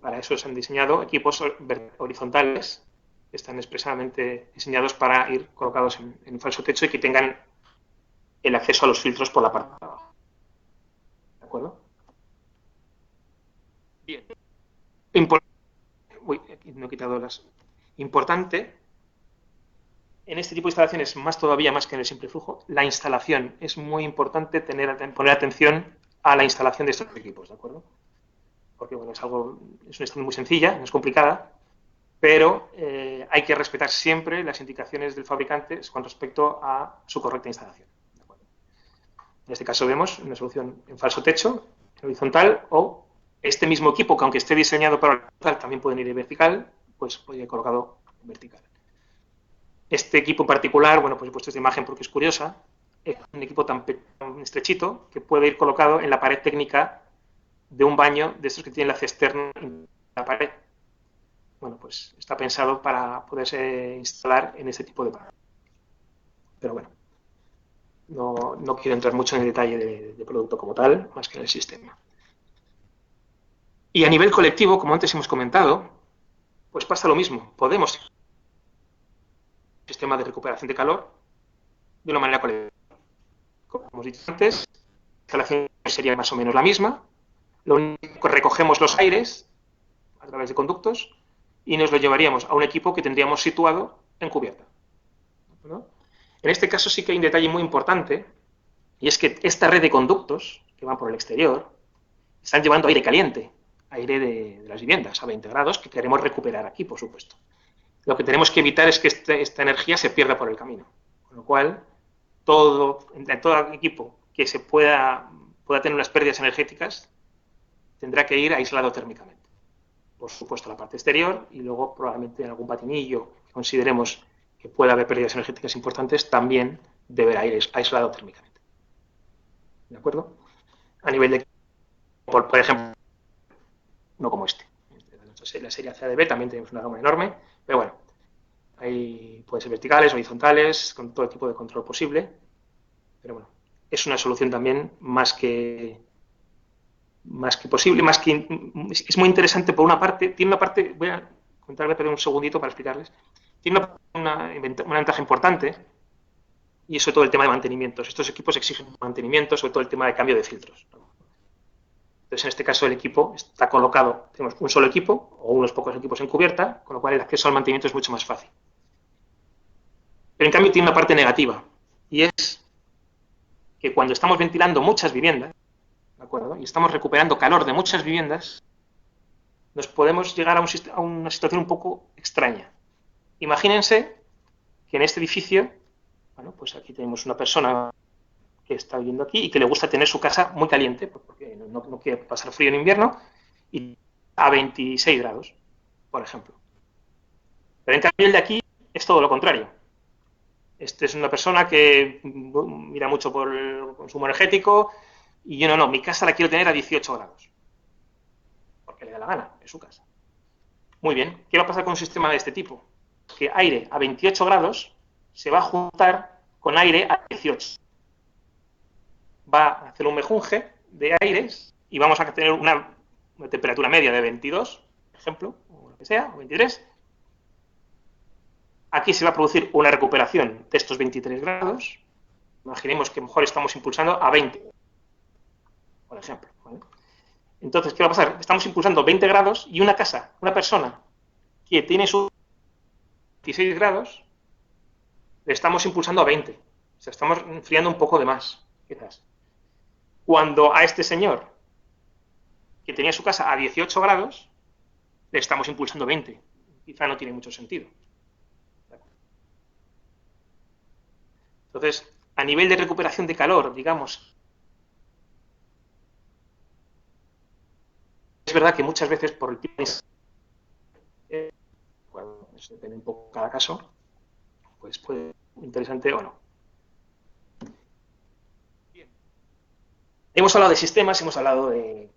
Para eso se han diseñado equipos horizontales que están expresamente diseñados para ir colocados en un falso techo y que tengan el acceso a los filtros por la parte de abajo. ¿De acuerdo? Bien. Aquí no he quitado las. Importante, en este tipo de instalaciones, todavía más que en el simple flujo, la instalación. Es muy importante poner atención a la instalación de estos equipos, ¿de acuerdo? Porque, bueno, es una instalación muy sencilla, no es complicada, pero hay que respetar siempre las indicaciones del fabricante con respecto a su correcta instalación. En este caso vemos una solución en falso techo, en horizontal, o este mismo equipo, que aunque esté diseñado para horizontal, también pueden ir en vertical, pues puede ir colocado en vertical. Este equipo en particular, bueno, pues he puesto esta imagen porque es curiosa, es un equipo tan estrechito que puede ir colocado en la pared técnica de un baño de estos que tienen la cisterna en la pared. Bueno, pues está pensado para poderse instalar en este tipo de pared. Pero bueno, no quiero entrar mucho en el detalle de producto como tal, más que en el sistema. Y a nivel colectivo, como antes hemos comentado, pues pasa lo mismo. Podemos un sistema de recuperación de calor de una manera colectiva. Como hemos dicho antes, la instalación sería más o menos la misma. Lo único que recogemos los aires a través de conductos y nos lo llevaríamos a un equipo que tendríamos situado en cubierta, ¿no? En este caso sí que hay un detalle muy importante, y es que esta red de conductos que van por el exterior están llevando aire caliente, aire de las viviendas a 20 grados, que queremos recuperar aquí, por supuesto. Lo que tenemos que evitar es que esta energía se pierda por el camino. Con lo cual, todo equipo que se pueda tener unas pérdidas energéticas tendrá que ir aislado térmicamente. Por supuesto, la parte exterior, y luego probablemente en algún patinillo que consideremos que pueda haber pérdidas energéticas importantes, también deberá ir aislado térmicamente. ¿De acuerdo? A nivel de, por ejemplo, no como este. La serie CADB también tenemos una gama enorme, pero bueno, ahí pueden ser verticales, horizontales, con todo tipo de control posible, pero bueno, es una solución también más que posible, es muy interesante por una parte, tiene una parte, voy a contarle, pero un segundito para explicarles, tiene una ventaja importante, y es sobre todo el tema de mantenimientos. Estos equipos exigen mantenimiento, sobre todo el tema de cambio de filtros. Entonces, en este caso, el equipo está colocado, tenemos un solo equipo o unos pocos equipos en cubierta, con lo cual el acceso al mantenimiento es mucho más fácil. Pero en cambio tiene una parte negativa, y es que cuando estamos ventilando muchas viviendas, ¿de acuerdo? Y estamos recuperando calor de muchas viviendas, nos podemos llegar a una situación un poco extraña. Imagínense que en este edificio, bueno, pues aquí tenemos una persona que está viviendo aquí y que le gusta tener su casa muy caliente, porque no quiere pasar frío en invierno, y a 26 grados, por ejemplo. Pero en cambio el de aquí es todo lo contrario. Este es una persona que mira mucho por el consumo energético Y yo no, mi casa la quiero tener a 18 grados. Porque le da la gana, es su casa. Muy bien, ¿qué va a pasar con un sistema de este tipo? Que aire a 28 grados se va a juntar con aire a 18. Va a hacer un mejunje de aires y vamos a tener una temperatura media de 22, por ejemplo, o lo que sea, o 23. Aquí se va a producir una recuperación de estos 23 grados. Imaginemos que mejor estamos impulsando a 20, por ejemplo. ¿Vale? Entonces, ¿qué va a pasar? Estamos impulsando 20 grados y una casa, una persona que tiene sus 16 grados, le estamos impulsando a 20. O sea, estamos enfriando un poco de más, quizás. Cuando a este señor, que tenía su casa a 18 grados, le estamos impulsando 20. Quizá no tiene mucho sentido. Entonces, a nivel de recuperación de calor, digamos, es verdad que muchas veces por el tipo de... bueno, eso depende un poco de cada caso, pues puede ser interesante o no. Bien. Hemos hablado de sistemas, hemos hablado de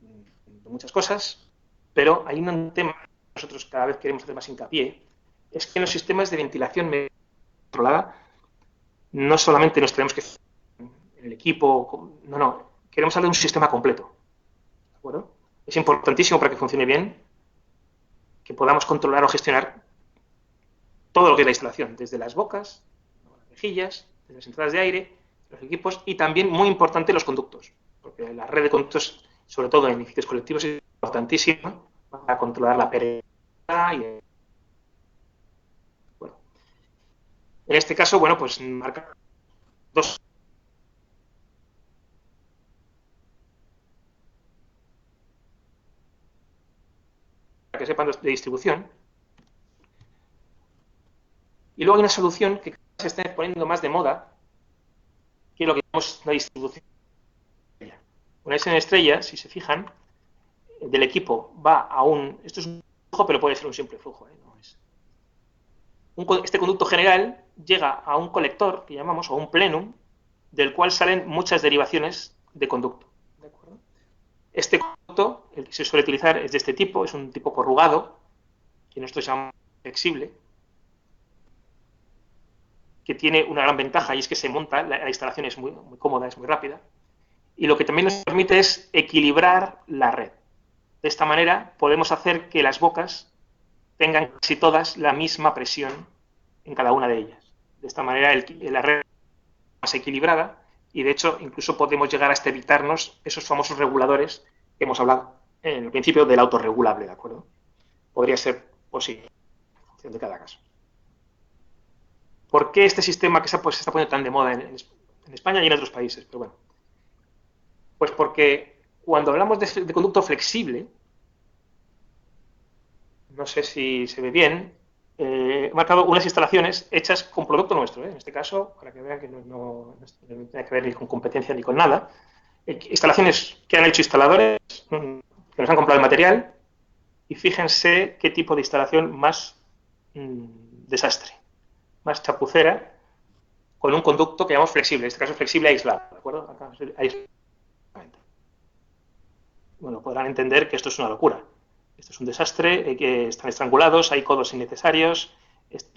muchas cosas, pero hay un tema que nosotros cada vez queremos hacer más hincapié, es que en los sistemas de ventilación controlada no solamente nos tenemos que en el equipo, no, queremos hablar de un sistema completo. ¿De acuerdo? Es importantísimo para que funcione bien que podamos controlar o gestionar todo lo que es la instalación, desde las bocas, las rejillas, desde las entradas de aire, los equipos y también, muy importante, los conductos, porque la red de conductos, sobre todo en edificios colectivos, es importantísima para controlar la pereza y bueno. En este caso, bueno, pues marca dos para que sepan de distribución. Y luego hay una solución que se está poniendo más de moda, que es lo que llamamos la distribución. Una vez en estrella, si se fijan, del equipo va a un... Esto es un flujo, pero puede ser un simple flujo. No es. Este conducto general llega a un colector, que llamamos, o un plenum, del cual salen muchas derivaciones de conducto. ¿De acuerdo? Este conducto, el que se suele utilizar, es de este tipo, es un tipo corrugado, que nosotros llamamos flexible, que tiene una gran ventaja y es que se monta, la instalación es muy, muy cómoda, es muy rápida, y lo que también nos permite es equilibrar la red. De esta manera podemos hacer que las bocas tengan casi todas la misma presión en cada una de ellas. De esta manera la red es más equilibrada y de hecho incluso podemos llegar hasta evitarnos esos famosos reguladores que hemos hablado en el principio del autorregulable, ¿de acuerdo? Podría ser posible en función de cada caso. ¿Por qué este sistema que se está poniendo tan de moda en España y en otros países? Pero bueno, pues porque cuando hablamos de conducto flexible, no sé si se ve bien, he marcado unas instalaciones hechas con producto nuestro, en este caso, para que vean que no tiene que ver ni con competencia ni con nada. Instalaciones que han hecho instaladores, que nos han comprado el material, y fíjense qué tipo de instalación más desastre, más chapucera, con un conducto que llamamos flexible, en este caso flexible aislado, ¿de acuerdo? Acá, aislado. Bueno, podrán entender que esto es una locura. Esto es un desastre, que están estrangulados, hay codos innecesarios, es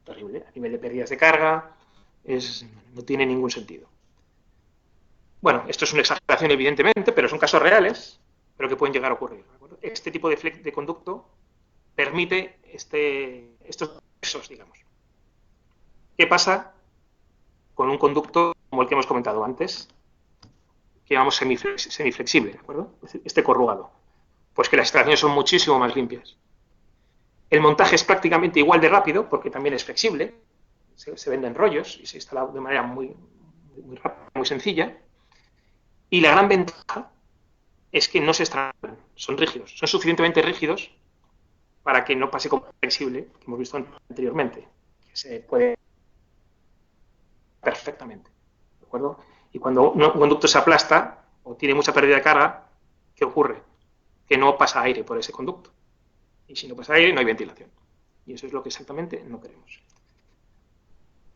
terrible. A nivel de pérdidas de carga, no tiene ningún sentido. Bueno, esto es una exageración evidentemente, pero son casos reales, pero que pueden llegar a ocurrir. ¿De acuerdo? Este tipo de conducto permite estos procesos, digamos. ¿Qué pasa con un conducto como el que hemos comentado antes, que llamamos semiflexible, ¿de acuerdo? Este corrugado. Pues que las instalaciones son muchísimo más limpias. El montaje es prácticamente igual de rápido, porque también es flexible, se venden rollos y se instala de manera muy rápida, muy sencilla. Y la gran ventaja es que no se estrangulan, son rígidos, son suficientemente rígidos para que no pase como flexible, que hemos visto anteriormente, que se puede perfectamente, ¿de acuerdo? Y cuando un conducto se aplasta o tiene mucha pérdida de carga, ¿qué ocurre? Que no pasa aire por ese conducto. Y si no pasa aire, no hay ventilación. Y eso es lo que exactamente no queremos.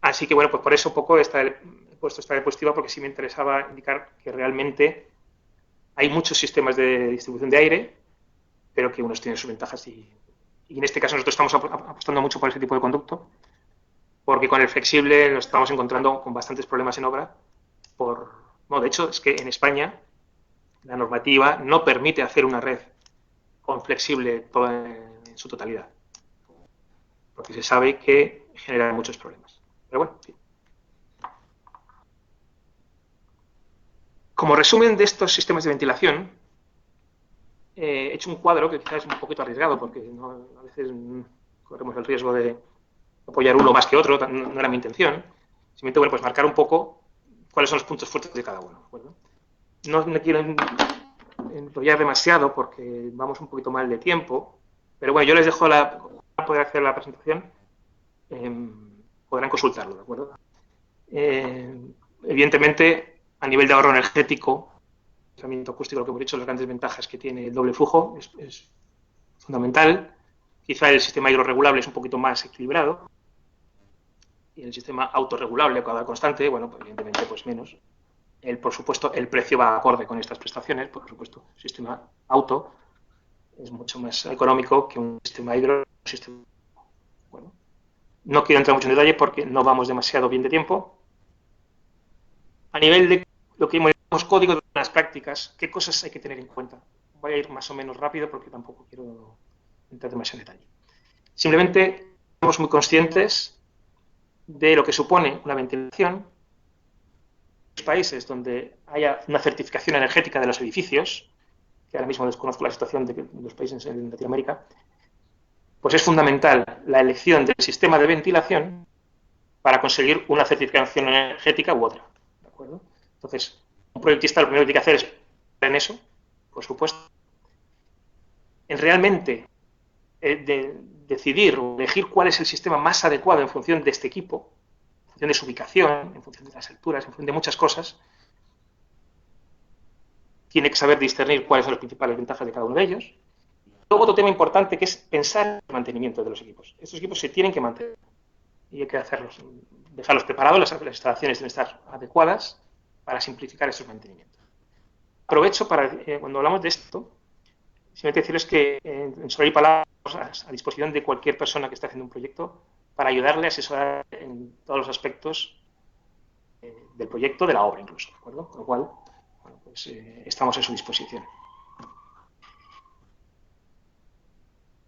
Así que, bueno, pues por eso un poco está he puesto esta diapositiva porque sí me interesaba indicar que realmente hay muchos sistemas de distribución de aire, pero que unos tienen sus ventajas y en este caso nosotros estamos apostando mucho por ese tipo de conducto, porque con el flexible nos estamos encontrando con bastantes problemas en obra. Bueno, de hecho, es que en España la normativa no permite hacer una red con flexible en su totalidad, porque se sabe que genera muchos problemas. Pero bueno, sí. Como resumen de estos sistemas de ventilación, he hecho un cuadro que quizás es un poquito arriesgado, porque a veces corremos el riesgo de apoyar uno más que otro, no era mi intención. Simplemente, bueno, pues marcar un poco cuáles son los puntos fuertes de cada uno. ¿De no me quiero enrollar demasiado porque vamos un poquito mal de tiempo, pero bueno, yo les dejo para poder hacer la presentación, podrán consultarlo, ¿de acuerdo? Evidentemente, a nivel de ahorro energético, el aislamiento acústico, lo que hemos dicho, las grandes ventajas que tiene el doble flujo es fundamental. Quizá el sistema hidrorregulable es un poquito más equilibrado y el sistema autorregulable, cada constante, bueno, pues evidentemente pues menos. Por supuesto, el precio va acorde con estas prestaciones, por supuesto. El sistema auto es mucho más económico que un sistema hidro. Bueno, no quiero entrar mucho en detalle porque no vamos demasiado bien de tiempo. A nivel de lo que llamamos código de las prácticas, ¿qué cosas hay que tener en cuenta? Voy a ir más o menos rápido porque tampoco quiero entrar demasiado en detalle. Simplemente somos muy conscientes de lo que supone una ventilación. Países donde haya una certificación energética de los edificios, que ahora mismo desconozco la situación de los países en Latinoamérica, pues es fundamental la elección del sistema de ventilación para conseguir una certificación energética u otra. ¿De acuerdo? Entonces, un proyectista lo primero que tiene que hacer es en eso, por supuesto, en realmente decidir o elegir cuál es el sistema más adecuado en función de este equipo, en función de su ubicación, en función de las alturas, en función de muchas cosas. Tiene que saber discernir cuáles son las principales ventajas de cada uno de ellos. Luego otro tema importante que es pensar en el mantenimiento de los equipos. Estos equipos se tienen que mantener y hay que dejarlos preparados, las instalaciones deben estar adecuadas para simplificar estos mantenimientos. Aprovecho para, cuando hablamos de esto, simplemente decirles que en Solar y Palabras a disposición de cualquier persona que esté haciendo un proyecto para ayudarle a asesorar en todos los aspectos del proyecto, de la obra incluso, ¿de acuerdo? Con lo cual, bueno, pues, estamos a su disposición.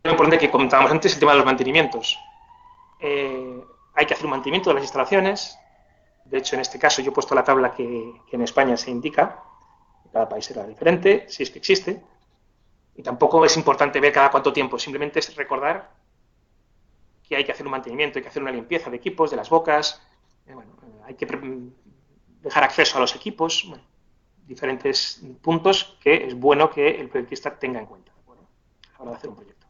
Lo importante que comentábamos antes, el tema de los mantenimientos. Hay que hacer un mantenimiento de las instalaciones. De hecho, en este caso yo he puesto la tabla que en España se indica. Cada país será diferente, si es que existe. Y tampoco es importante ver cada cuánto tiempo. Simplemente es recordar que hay que hacer un mantenimiento, hay que hacer una limpieza de equipos, de las bocas. Bueno, hay que dejar acceso a los equipos. Bueno, diferentes puntos que es bueno que el proyectista tenga en cuenta, ¿de acuerdo? A la hora de hacer un proyecto.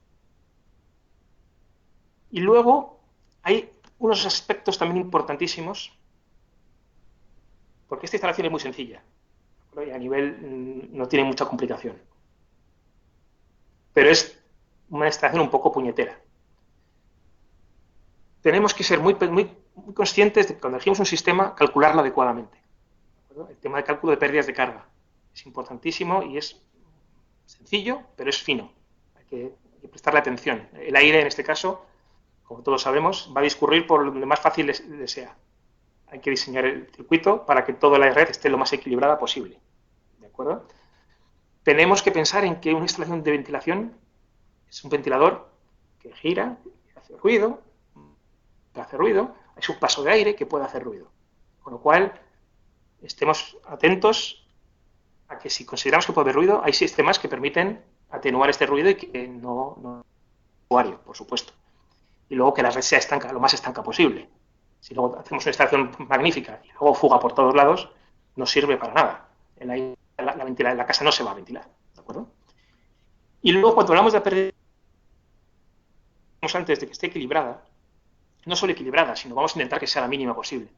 Y luego hay unos aspectos también importantísimos, porque esta instalación es muy sencilla, y a nivel no tiene mucha complicación, pero es una instalación un poco puñetera. Tenemos que ser muy conscientes de que cuando elegimos un sistema, calcularlo adecuadamente. El tema de cálculo de pérdidas de carga es importantísimo y es sencillo, pero es fino. Hay que prestarle atención. El aire, en este caso, como todos sabemos, va a discurrir por donde más fácil le sea. Hay que diseñar el circuito para que toda la red esté lo más equilibrada posible. ¿De acuerdo? Tenemos que pensar en que una instalación de ventilación es un ventilador que gira, que hace ruido, es un paso de aire que puede hacer ruido. Con lo cual, estemos atentos a que si consideramos que puede haber ruido, hay sistemas que permiten atenuar este ruido y que no usuario, por supuesto. Y luego que la red sea estanca, lo más estanca posible. Si luego hacemos una instalación magnífica y luego fuga por todos lados, no sirve para nada. La casa no se va a ventilar, ¿de acuerdo? Y luego cuando hablamos de pérdida, antes de que esté equilibrada, no solo equilibrada, sino vamos a intentar que sea la mínima posible.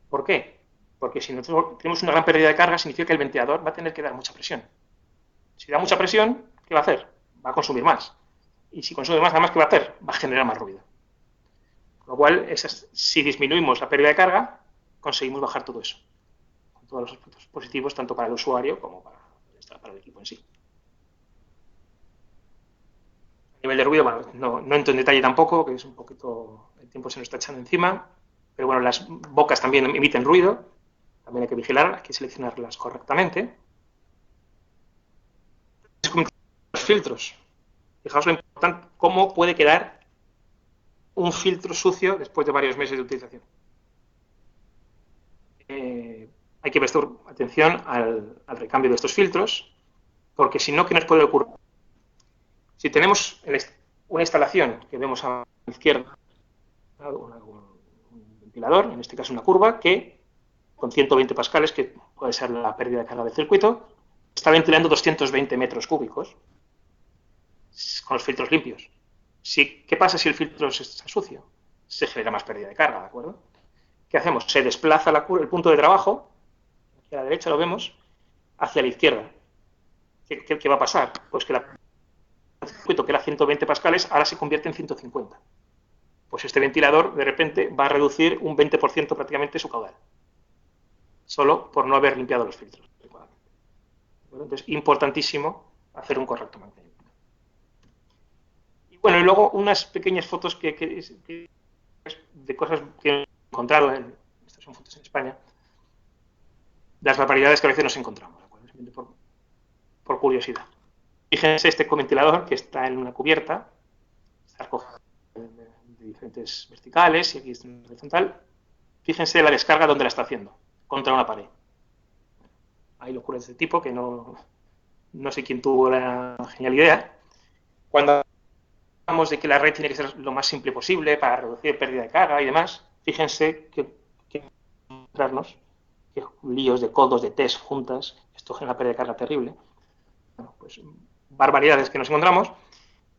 ¿Por qué? Porque si nosotros tenemos una gran pérdida de carga, significa que el ventilador va a tener que dar mucha presión. Si da mucha presión, ¿qué va a hacer? Va a consumir más. Y si consume más, además, ¿qué va a hacer? Va a generar más ruido. Con lo cual, si disminuimos la pérdida de carga, conseguimos bajar todo eso, con todos los aspectos positivos, tanto para el usuario como para el equipo en sí. A nivel de ruido, bueno, no entro en detalle tampoco, que es un poquito, el tiempo se nos está echando encima, pero bueno, las bocas también emiten ruido, también hay que vigilar, hay que seleccionarlas correctamente. Los filtros. Fijaos lo importante, cómo puede quedar un filtro sucio después de varios meses de utilización. Hay que prestar atención al recambio de estos filtros, porque si no, ¿qué nos puede ocurrir? Si tenemos una instalación que vemos a la izquierda, un ventilador, en este caso una curva, que con 120 pascales, que puede ser la pérdida de carga del circuito, está ventilando 220 metros cúbicos con los filtros limpios. ¿Qué pasa si el filtro está sucio? Se genera más pérdida de carga, ¿de acuerdo? ¿Qué hacemos? Se desplaza el punto de trabajo, aquí a la derecha lo vemos, hacia la izquierda. ¿Qué va a pasar? Pues que el circuito, que era 120 pascales, ahora se convierte en 150. Pues este ventilador, de repente, va a reducir un 20% prácticamente su caudal, solo por no haber limpiado los filtros. Entonces, importantísimo hacer un correcto mantenimiento. Y bueno, y luego unas pequeñas fotos de cosas que he encontrado, estas son fotos en España, las barbaridades que a veces nos encontramos, por curiosidad. Fíjense este ventilador que está en una cubierta, está recogido de diferentes verticales y aquí está en horizontal. Fíjense la descarga donde la está haciendo, contra una pared. Hay locuras de este tipo que no sé quién tuvo la genial idea. Cuando hablamos de que la red tiene que ser lo más simple posible para reducir pérdida de carga y demás, fíjense que encontrarnos que líos de codos, de test juntas, esto genera pérdida de carga terrible. Bueno, pues barbaridades que nos encontramos.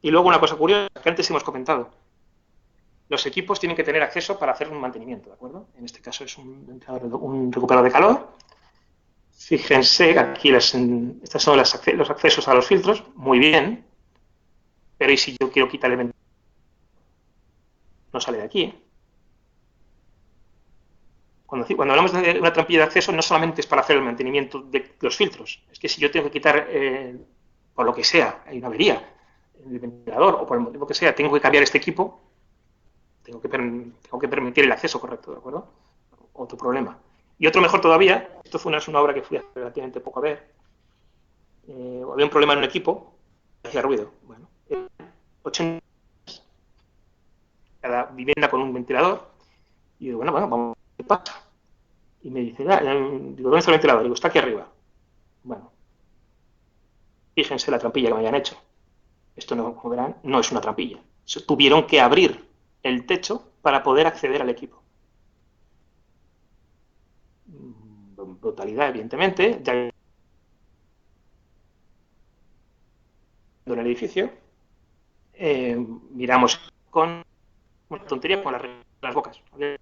Y luego una cosa curiosa que antes hemos comentado. Los equipos tienen que tener acceso para hacer un mantenimiento, ¿de acuerdo? En este caso es un recuperador de calor. Fíjense, aquí estos son los accesos a los filtros, muy bien. Pero ¿y si yo quiero quitar el ventilador? No sale de aquí, ¿eh? Cuando hablamos de una trampilla de acceso, no solamente es para hacer el mantenimiento de los filtros. Es que si yo tengo que quitar, por lo que sea, hay una avería en el ventilador o por el motivo que sea, tengo que cambiar este equipo, tengo que permitir el acceso correcto, ¿de acuerdo? Otro problema. Y otro mejor todavía, esto fue una obra que fui hace relativamente poco a ver, había un problema en un equipo, hacía ruido. Bueno, 80 cada vivienda con un ventilador, y digo, bueno, vamos, ¿qué pasa? Y me dice, digo, ¿dónde está el ventilador? Digo, está aquí arriba. Bueno, fíjense la trampilla que me habían hecho. Esto, como verán, no es una trampilla. Tuvieron que abrir el techo para poder acceder al equipo. Brutalidad, evidentemente, ya en el edificio, miramos con una tontería con las bocas. Había de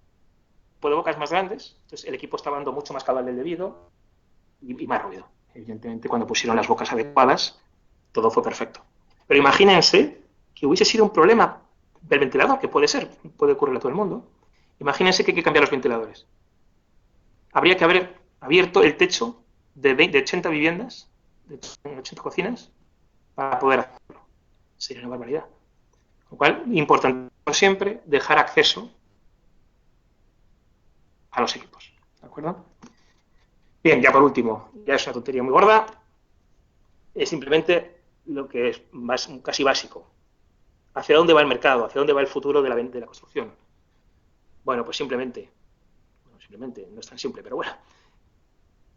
bocas más grandes, entonces el equipo estaba dando mucho más caudal del debido y más ruido. Evidentemente, cuando pusieron las bocas adecuadas, todo fue perfecto. Pero imagínense que hubiese sido un problema del ventilador, que puede ocurrir a todo el mundo. Imagínense que hay que cambiar los ventiladores. Habría que haber abierto el techo de 80 viviendas, de 80 cocinas, para poder hacerlo. Sería una barbaridad. Con lo cual, importante siempre dejar acceso a los equipos. ¿De acuerdo? Bien, ya por último, ya es una tontería muy gorda, es simplemente lo que es casi básico. ¿Hacia dónde va el mercado? ¿Hacia dónde va el futuro de la construcción? Bueno, pues simplemente, no es tan simple, pero bueno,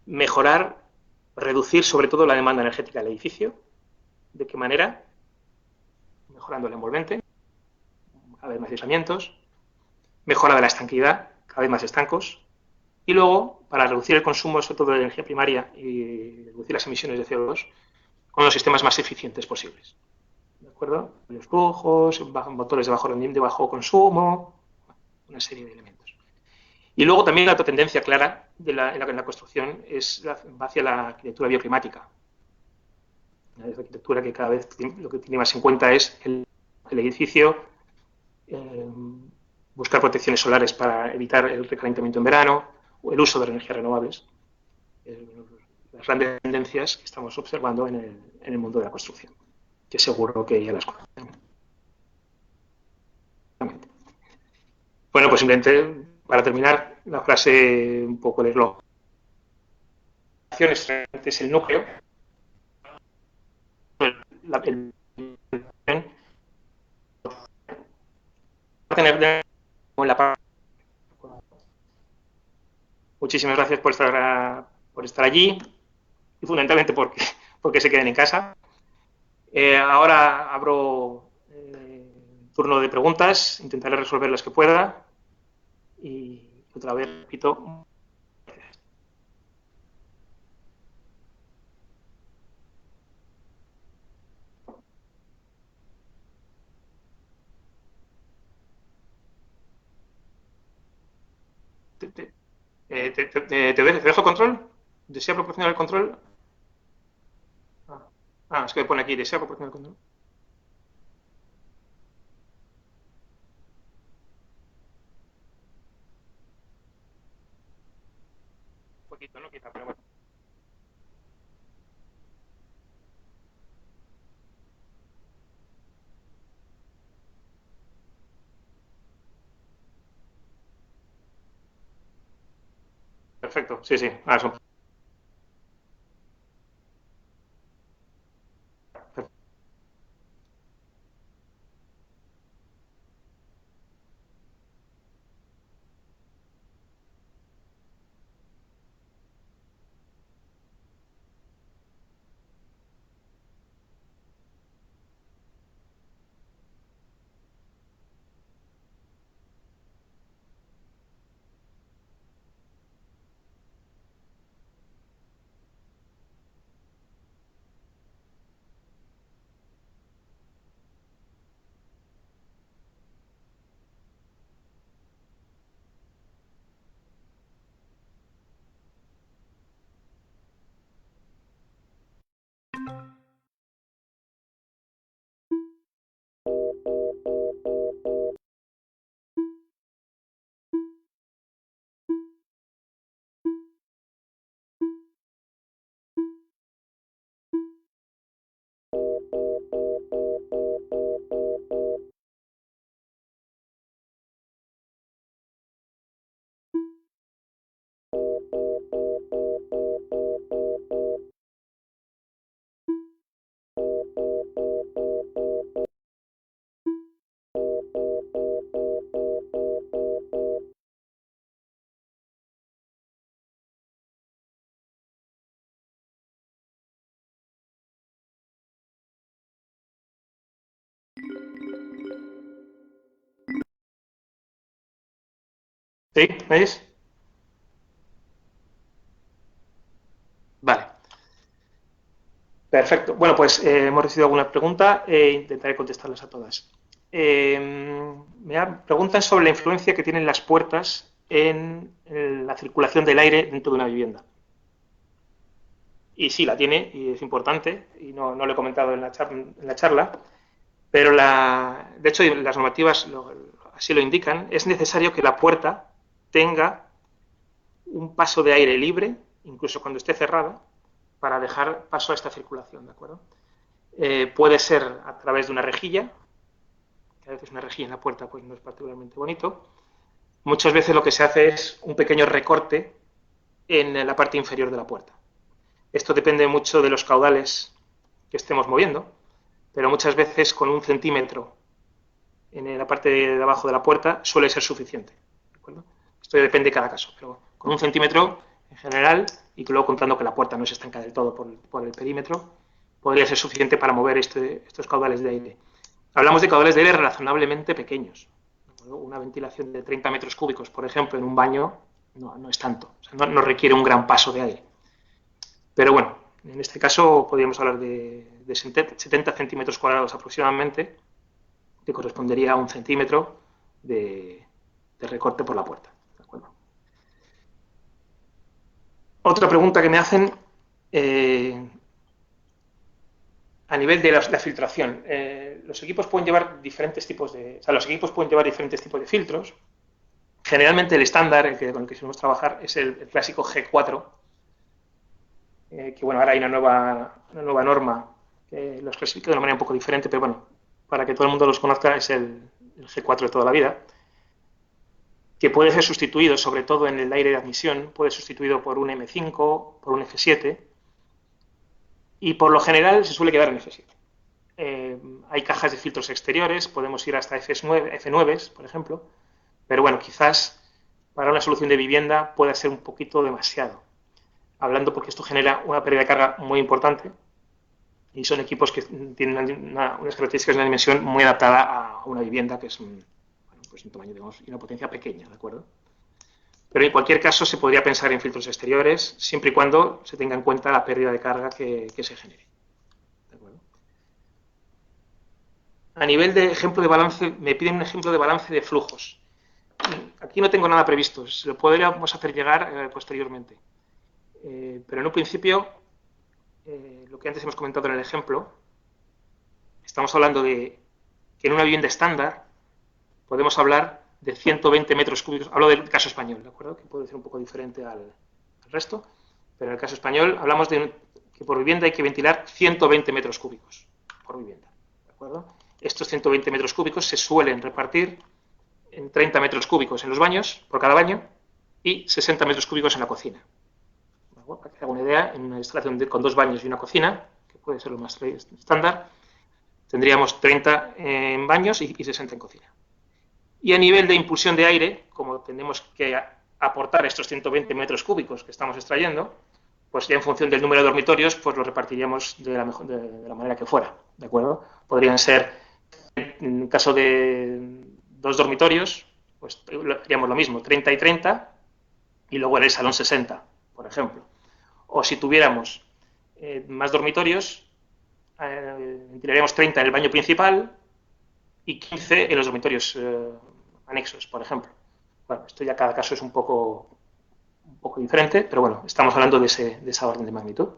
mejorar, reducir sobre todo la demanda energética del edificio. ¿De qué manera? Mejorando el envolvente, cada vez más aislamientos, mejora de la estanquidad, cada vez más estancos, y luego, para reducir el consumo, sobre todo de energía primaria y reducir las emisiones de CO2, con los sistemas más eficientes posibles. ¿De acuerdo? Los flujos, motores de bajo consumo, una serie de elementos. Y luego también la otra tendencia clara en la construcción va hacia la arquitectura bioclimática. La arquitectura que cada vez lo que tiene más en cuenta es el edificio, buscar protecciones solares para evitar el recalentamiento en verano, el uso de energías renovables, las grandes tendencias que estamos observando en el mundo de la construcción, que seguro que ya las conocen. Bueno, pues simplemente para terminar la frase un poco de eslogan. Es el núcleo, el tener en la parte. Muchísimas gracias por estar allí y fundamentalmente porque se queden en casa. Ahora abro turno de preguntas, intentaré resolver las que pueda y otra vez repito. ¿Te dejo control? ¿Desea proporcionar el control? Es que me pone aquí, ¿desea proporcionar el control? Un poquito, ¿no? Quizá, pero bueno. Perfecto, sí, sí. Son ¿Sí? ¿Me oyes? Vale. Perfecto. Bueno, pues hemos recibido algunas preguntas e intentaré contestarlas a todas. Me preguntan sobre la influencia que tienen las puertas en la circulación del aire dentro de una vivienda. Y sí, la tiene, y es importante, y no lo he comentado en la charla, pero de hecho las normativas así lo indican, es necesario que la puerta tenga un paso de aire libre, incluso cuando esté cerrada, para dejar paso a esta circulación, ¿de acuerdo? Puede ser a través de una rejilla, que a veces una rejilla en la puerta pues no es particularmente bonito. Muchas veces lo que se hace es un pequeño recorte en la parte inferior de la puerta. Esto depende mucho de los caudales que estemos moviendo, pero muchas veces con 1 centímetro en la parte de abajo de la puerta suele ser suficiente. ¿De acuerdo? Esto depende de cada caso, pero con 1 centímetro en general, y luego contando que la puerta no se estanca del todo por el perímetro, podría ser suficiente para mover estos caudales de aire. Hablamos de caudales de aire razonablemente pequeños. Una ventilación de 30 metros cúbicos, por ejemplo, en un baño, no es tanto. O sea, no requiere un gran paso de aire. Pero bueno, en este caso podríamos hablar de 70 centímetros cuadrados aproximadamente, que correspondería a 1 centímetro de recorte por la puerta. ¿De acuerdo? Otra pregunta que me hacen a nivel de la filtración. Los equipos pueden llevar diferentes tipos de filtros. Generalmente el estándar con el que solemos trabajar es el clásico G4, que bueno, ahora hay una nueva norma que los clasifica de una manera un poco diferente, pero bueno, para que todo el mundo los conozca, es el G4 de toda la vida, que puede ser sustituido, sobre todo en el aire de admisión, puede ser sustituido por un M5, por un F7, y por lo general se suele quedar en F7. Hay cajas de filtros exteriores, podemos ir hasta F9, por ejemplo, pero bueno, quizás para una solución de vivienda pueda ser un poquito demasiado. Hablando porque esto genera una pérdida de carga muy importante y son equipos que tienen unas características de una dimensión muy adaptada a una vivienda que es pues un tamaño, digamos, y una potencia pequeña, ¿de acuerdo? Pero en cualquier caso se podría pensar en filtros exteriores siempre y cuando se tenga en cuenta la pérdida de carga que se genere. ¿De acuerdo? A nivel de ejemplo de balance, me piden un ejemplo de balance de flujos. Aquí no tengo nada previsto, se lo podríamos hacer llegar posteriormente. Pero en un principio, lo que antes hemos comentado en el ejemplo, estamos hablando de que en una vivienda estándar podemos hablar de 120 metros cúbicos, hablo del caso español, ¿de acuerdo? Que puede ser un poco diferente al resto, pero en el caso español hablamos de que por vivienda hay que ventilar 120 metros cúbicos por vivienda, ¿de acuerdo? Estos 120 metros cúbicos se suelen repartir en 30 metros cúbicos en los baños, por cada baño, y 60 metros cúbicos en la cocina. Para que haga una idea, en una instalación con 2 baños y una cocina, que puede ser lo más estándar, tendríamos 30 en baños y 60 en cocina. Y a nivel de impulsión de aire, como tenemos que aportar estos 120 metros cúbicos que estamos extrayendo, pues ya en función del número de dormitorios, pues lo repartiríamos de la manera que fuera, ¿de acuerdo? Podrían ser, en caso de 2 dormitorios, pues haríamos lo mismo, 30 y 30, y luego en el salón 60, por ejemplo. O si tuviéramos más dormitorios, ventilaríamos 30 en el baño principal y 15 en los dormitorios anexos, por ejemplo. Bueno, esto ya cada caso es un poco diferente, pero bueno, estamos hablando de esa orden de magnitud.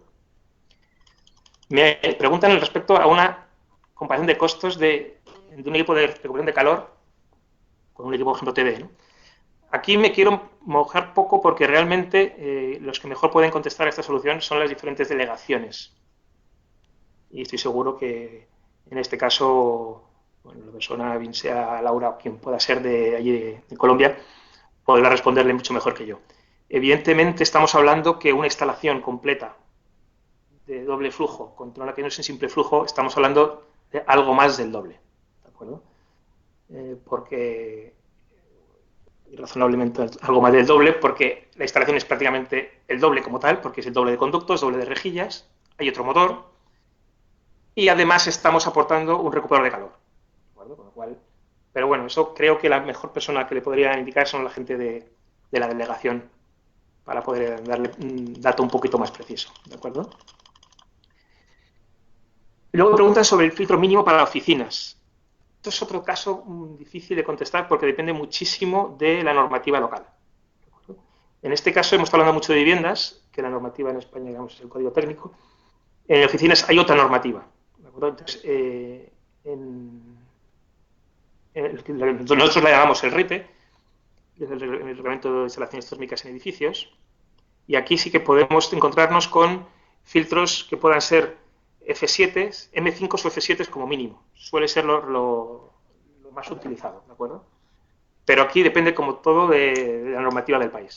Me preguntan respecto a una comparación de costos de un equipo de recuperación de calor con un equipo, por ejemplo, TD, ¿no? Aquí me quiero mojar poco porque realmente los que mejor pueden contestar a esta solución son las diferentes delegaciones. Y estoy seguro que en este caso, bueno, la persona, bien sea Laura o quien pueda ser de allí de Colombia, podrá responderle mucho mejor que yo. Evidentemente estamos hablando que una instalación completa de doble flujo contra una que no es un simple flujo, estamos hablando de algo más del doble, ¿de acuerdo? Porque razonablemente algo más del doble, porque la instalación es prácticamente el doble como tal, porque es el doble de conductos, doble de rejillas, hay otro motor, y además estamos aportando un recuperador de calor, ¿de acuerdo? Con lo cual, pero bueno, eso creo que la mejor persona que le podría indicar son la gente de la delegación para poder darle un dato un poquito más preciso, ¿de acuerdo? Y luego preguntan sobre el filtro mínimo para oficinas. Esto es otro caso difícil de contestar porque depende muchísimo de la normativa local. En este caso hemos hablado mucho de viviendas, que la normativa en España, digamos, es el código técnico. En oficinas hay otra normativa, ¿de acuerdo? Entonces, nosotros la llamamos el RIPE, que es el Reglamento de Instalaciones Térmicas en Edificios, y aquí sí que podemos encontrarnos con filtros que puedan ser F7, M5 o F7 como mínimo. Suele ser lo más utilizado, ¿de acuerdo? Pero aquí depende como todo de la normativa del país.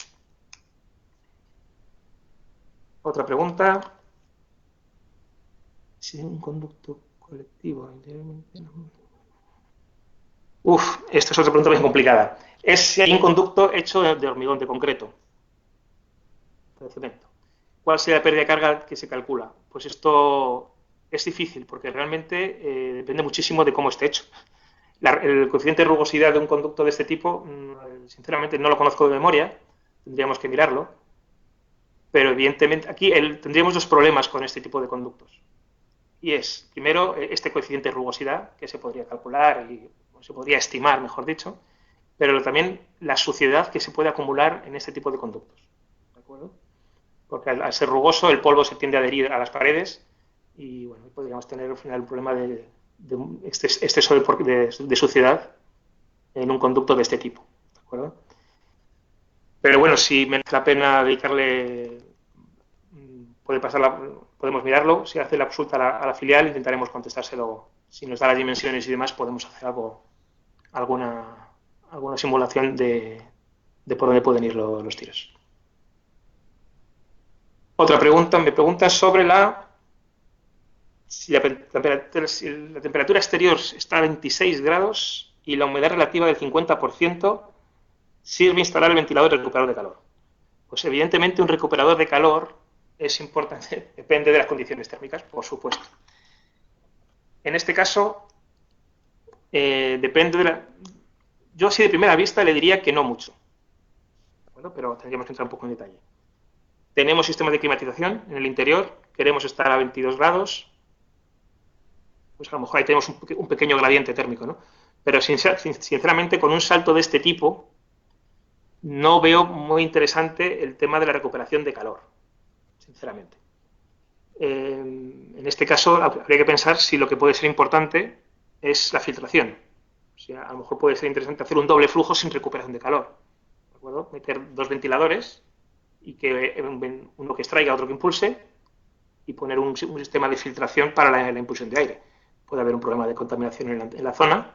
Otra pregunta. Si un conducto colectivo interiormente no. Esta es otra pregunta muy complicada. Es si hay un conducto hecho de hormigón, de concreto, de cemento. ¿Cuál sería la pérdida de carga que se calcula? Pues esto es difícil porque realmente depende muchísimo de cómo esté hecho. El coeficiente de rugosidad de un conducto de este tipo, sinceramente no lo conozco de memoria, tendríamos que mirarlo, pero evidentemente aquí tendríamos 2 problemas con este tipo de conductos. Y es, primero, este coeficiente de rugosidad, que se podría calcular y se podría estimar, mejor dicho, pero también la suciedad que se puede acumular en este tipo de conductos. ¿De acuerdo? Porque al ser rugoso el polvo se tiende a adherir a las paredes y bueno, podríamos tener al final un problema de exceso de suciedad en un conducto de este tipo. ¿De acuerdo? Pero bueno, si merece la pena dedicarle, podemos mirarlo. Si hace la consulta a la filial, intentaremos contestárselo. Si nos da las dimensiones y demás, podemos hacer alguna, alguna simulación de por dónde pueden ir los tiros. Otra pregunta, me pregunta sobre si la temperatura exterior está a 26 grados y la humedad relativa del 50%, sirve instalar el ventilador y recuperador de calor. Pues evidentemente un recuperador de calor es importante, depende de las condiciones térmicas, por supuesto. En este caso, depende de la... Yo así de primera vista le diría que no mucho, ¿de pero tendríamos que entrar un poco en detalle. Tenemos sistemas de climatización en el interior, queremos estar a 22 grados, pues a lo mejor ahí tenemos un pequeño gradiente térmico, ¿no? Pero sinceramente, con un salto de este tipo, no veo muy interesante el tema de la recuperación de calor, sinceramente. En este caso, habría que pensar si lo que puede ser importante es la filtración. O sea, a lo mejor puede ser interesante hacer un doble flujo sin recuperación de calor. ¿De acuerdo? Meter dos ventiladores y que uno que extraiga, otro que impulse, y poner un sistema de filtración para la impulsión de aire. Puede haber un problema de contaminación en la zona.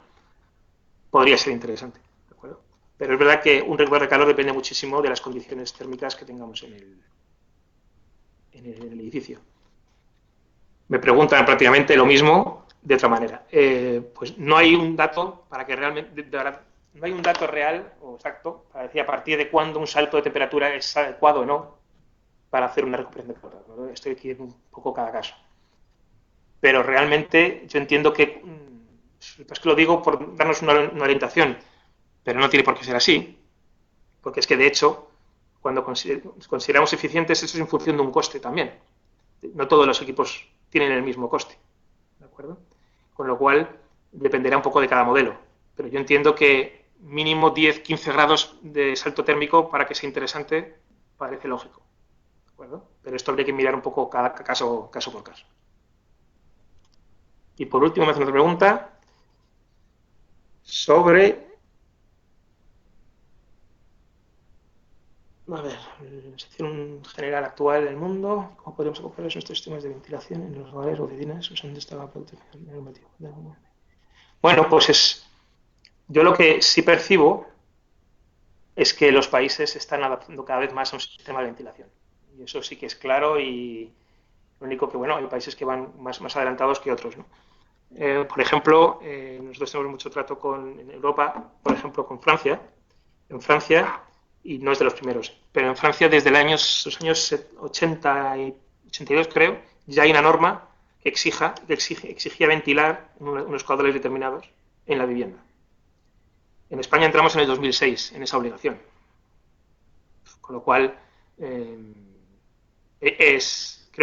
Podría ser interesante. ¿De acuerdo? Pero es verdad que un recuperador de calor depende muchísimo de las condiciones térmicas que tengamos en el edificio. Me preguntan prácticamente lo mismo de otra manera. Pues no hay un dato para que realmente, de verdad, no hay un dato real o exacto para decir a partir de cuándo un salto de temperatura es adecuado o no para hacer una recuperación de calor, ¿no? Estoy aquí en un poco cada caso. Pero realmente yo entiendo que, es que lo digo por darnos una orientación, pero no tiene por qué ser así, porque es que de hecho, cuando consideramos eficientes, eso es en función de un coste también. No todos los equipos tienen el mismo coste, ¿de acuerdo? Con lo cual, dependerá un poco de cada modelo. Pero yo entiendo que mínimo 10, 15 grados de salto térmico para que sea interesante parece lógico, ¿de acuerdo? Pero esto habría que mirar un poco cada caso por caso. Y por último me hace otra pregunta sobre... A ver, la situación general actual del mundo, ¿cómo podemos acoplar nuestros sistemas de ventilación en los hogares o oficinas usando esta protección normativa? Bueno, pues yo lo que sí percibo es que los países se están adaptando cada vez más a un sistema de ventilación. Y eso sí que es claro y lo único que, bueno, hay países que van más adelantados que otros, ¿no? Por ejemplo, nosotros tenemos mucho trato en Europa, por ejemplo, con Francia. En Francia, y no es de los primeros, pero en Francia desde los años 80 y 82, creo, ya hay una norma que exigía ventilar unos caudales determinados en la vivienda. En España entramos en el 2006 en esa obligación. Con lo cual, creo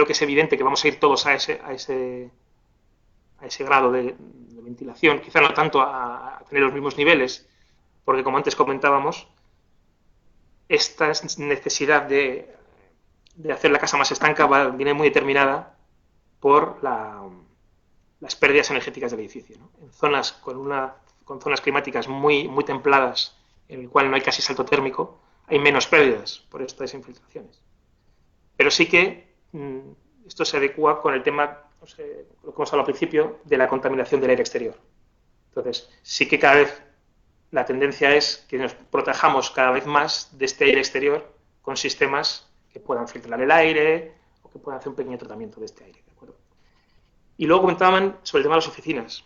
que es evidente que vamos a ir todos a ese grado de ventilación, quizá no tanto a tener los mismos niveles, porque como antes comentábamos, esta necesidad de hacer la casa más estanca viene muy determinada por las pérdidas energéticas del edificio, ¿no? En zonas con zonas climáticas muy templadas, en el cual no hay casi salto térmico, hay menos pérdidas por estas infiltraciones. Pero sí que esto se adecua con el tema, lo que hemos hablado al principio, de la contaminación del aire exterior. Entonces, sí que cada vez la tendencia es que nos protejamos cada vez más de este aire exterior con sistemas que puedan filtrar el aire o que puedan hacer un pequeño tratamiento de este aire, ¿de acuerdo? Y luego comentaban sobre el tema de las oficinas.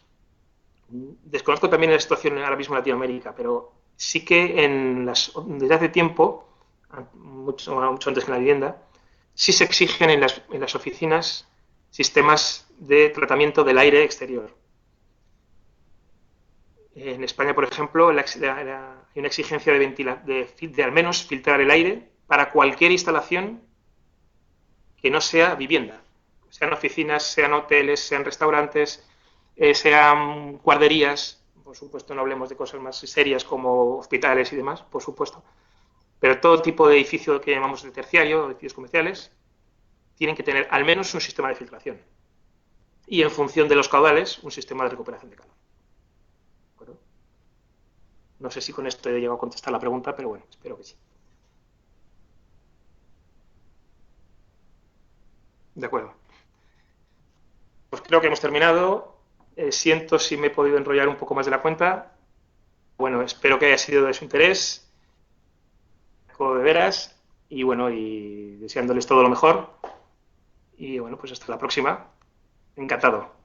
Desconozco también la situación ahora mismo en Latinoamérica, pero sí que desde hace tiempo, mucho antes que en la vivienda, sí se exigen en las oficinas sistemas de tratamiento del aire exterior. En España, por ejemplo, hay una exigencia de al menos filtrar el aire para cualquier instalación que no sea vivienda. Sean oficinas, sean hoteles, sean restaurantes, sean guarderías. Por supuesto, no hablemos de cosas más serias como hospitales y demás, por supuesto. Pero todo tipo de edificio que llamamos de terciario, edificios comerciales, tienen que tener al menos un sistema de filtración. Y en función de los caudales, un sistema de recuperación de calor. No sé si con esto he llegado a contestar la pregunta, pero bueno, espero que sí. De acuerdo. Pues creo que hemos terminado. Siento si me he podido enrollar un poco más de la cuenta. Bueno, espero que haya sido de su interés, de veras, y bueno, y deseándoles todo lo mejor. Y bueno, pues hasta la próxima. Encantado.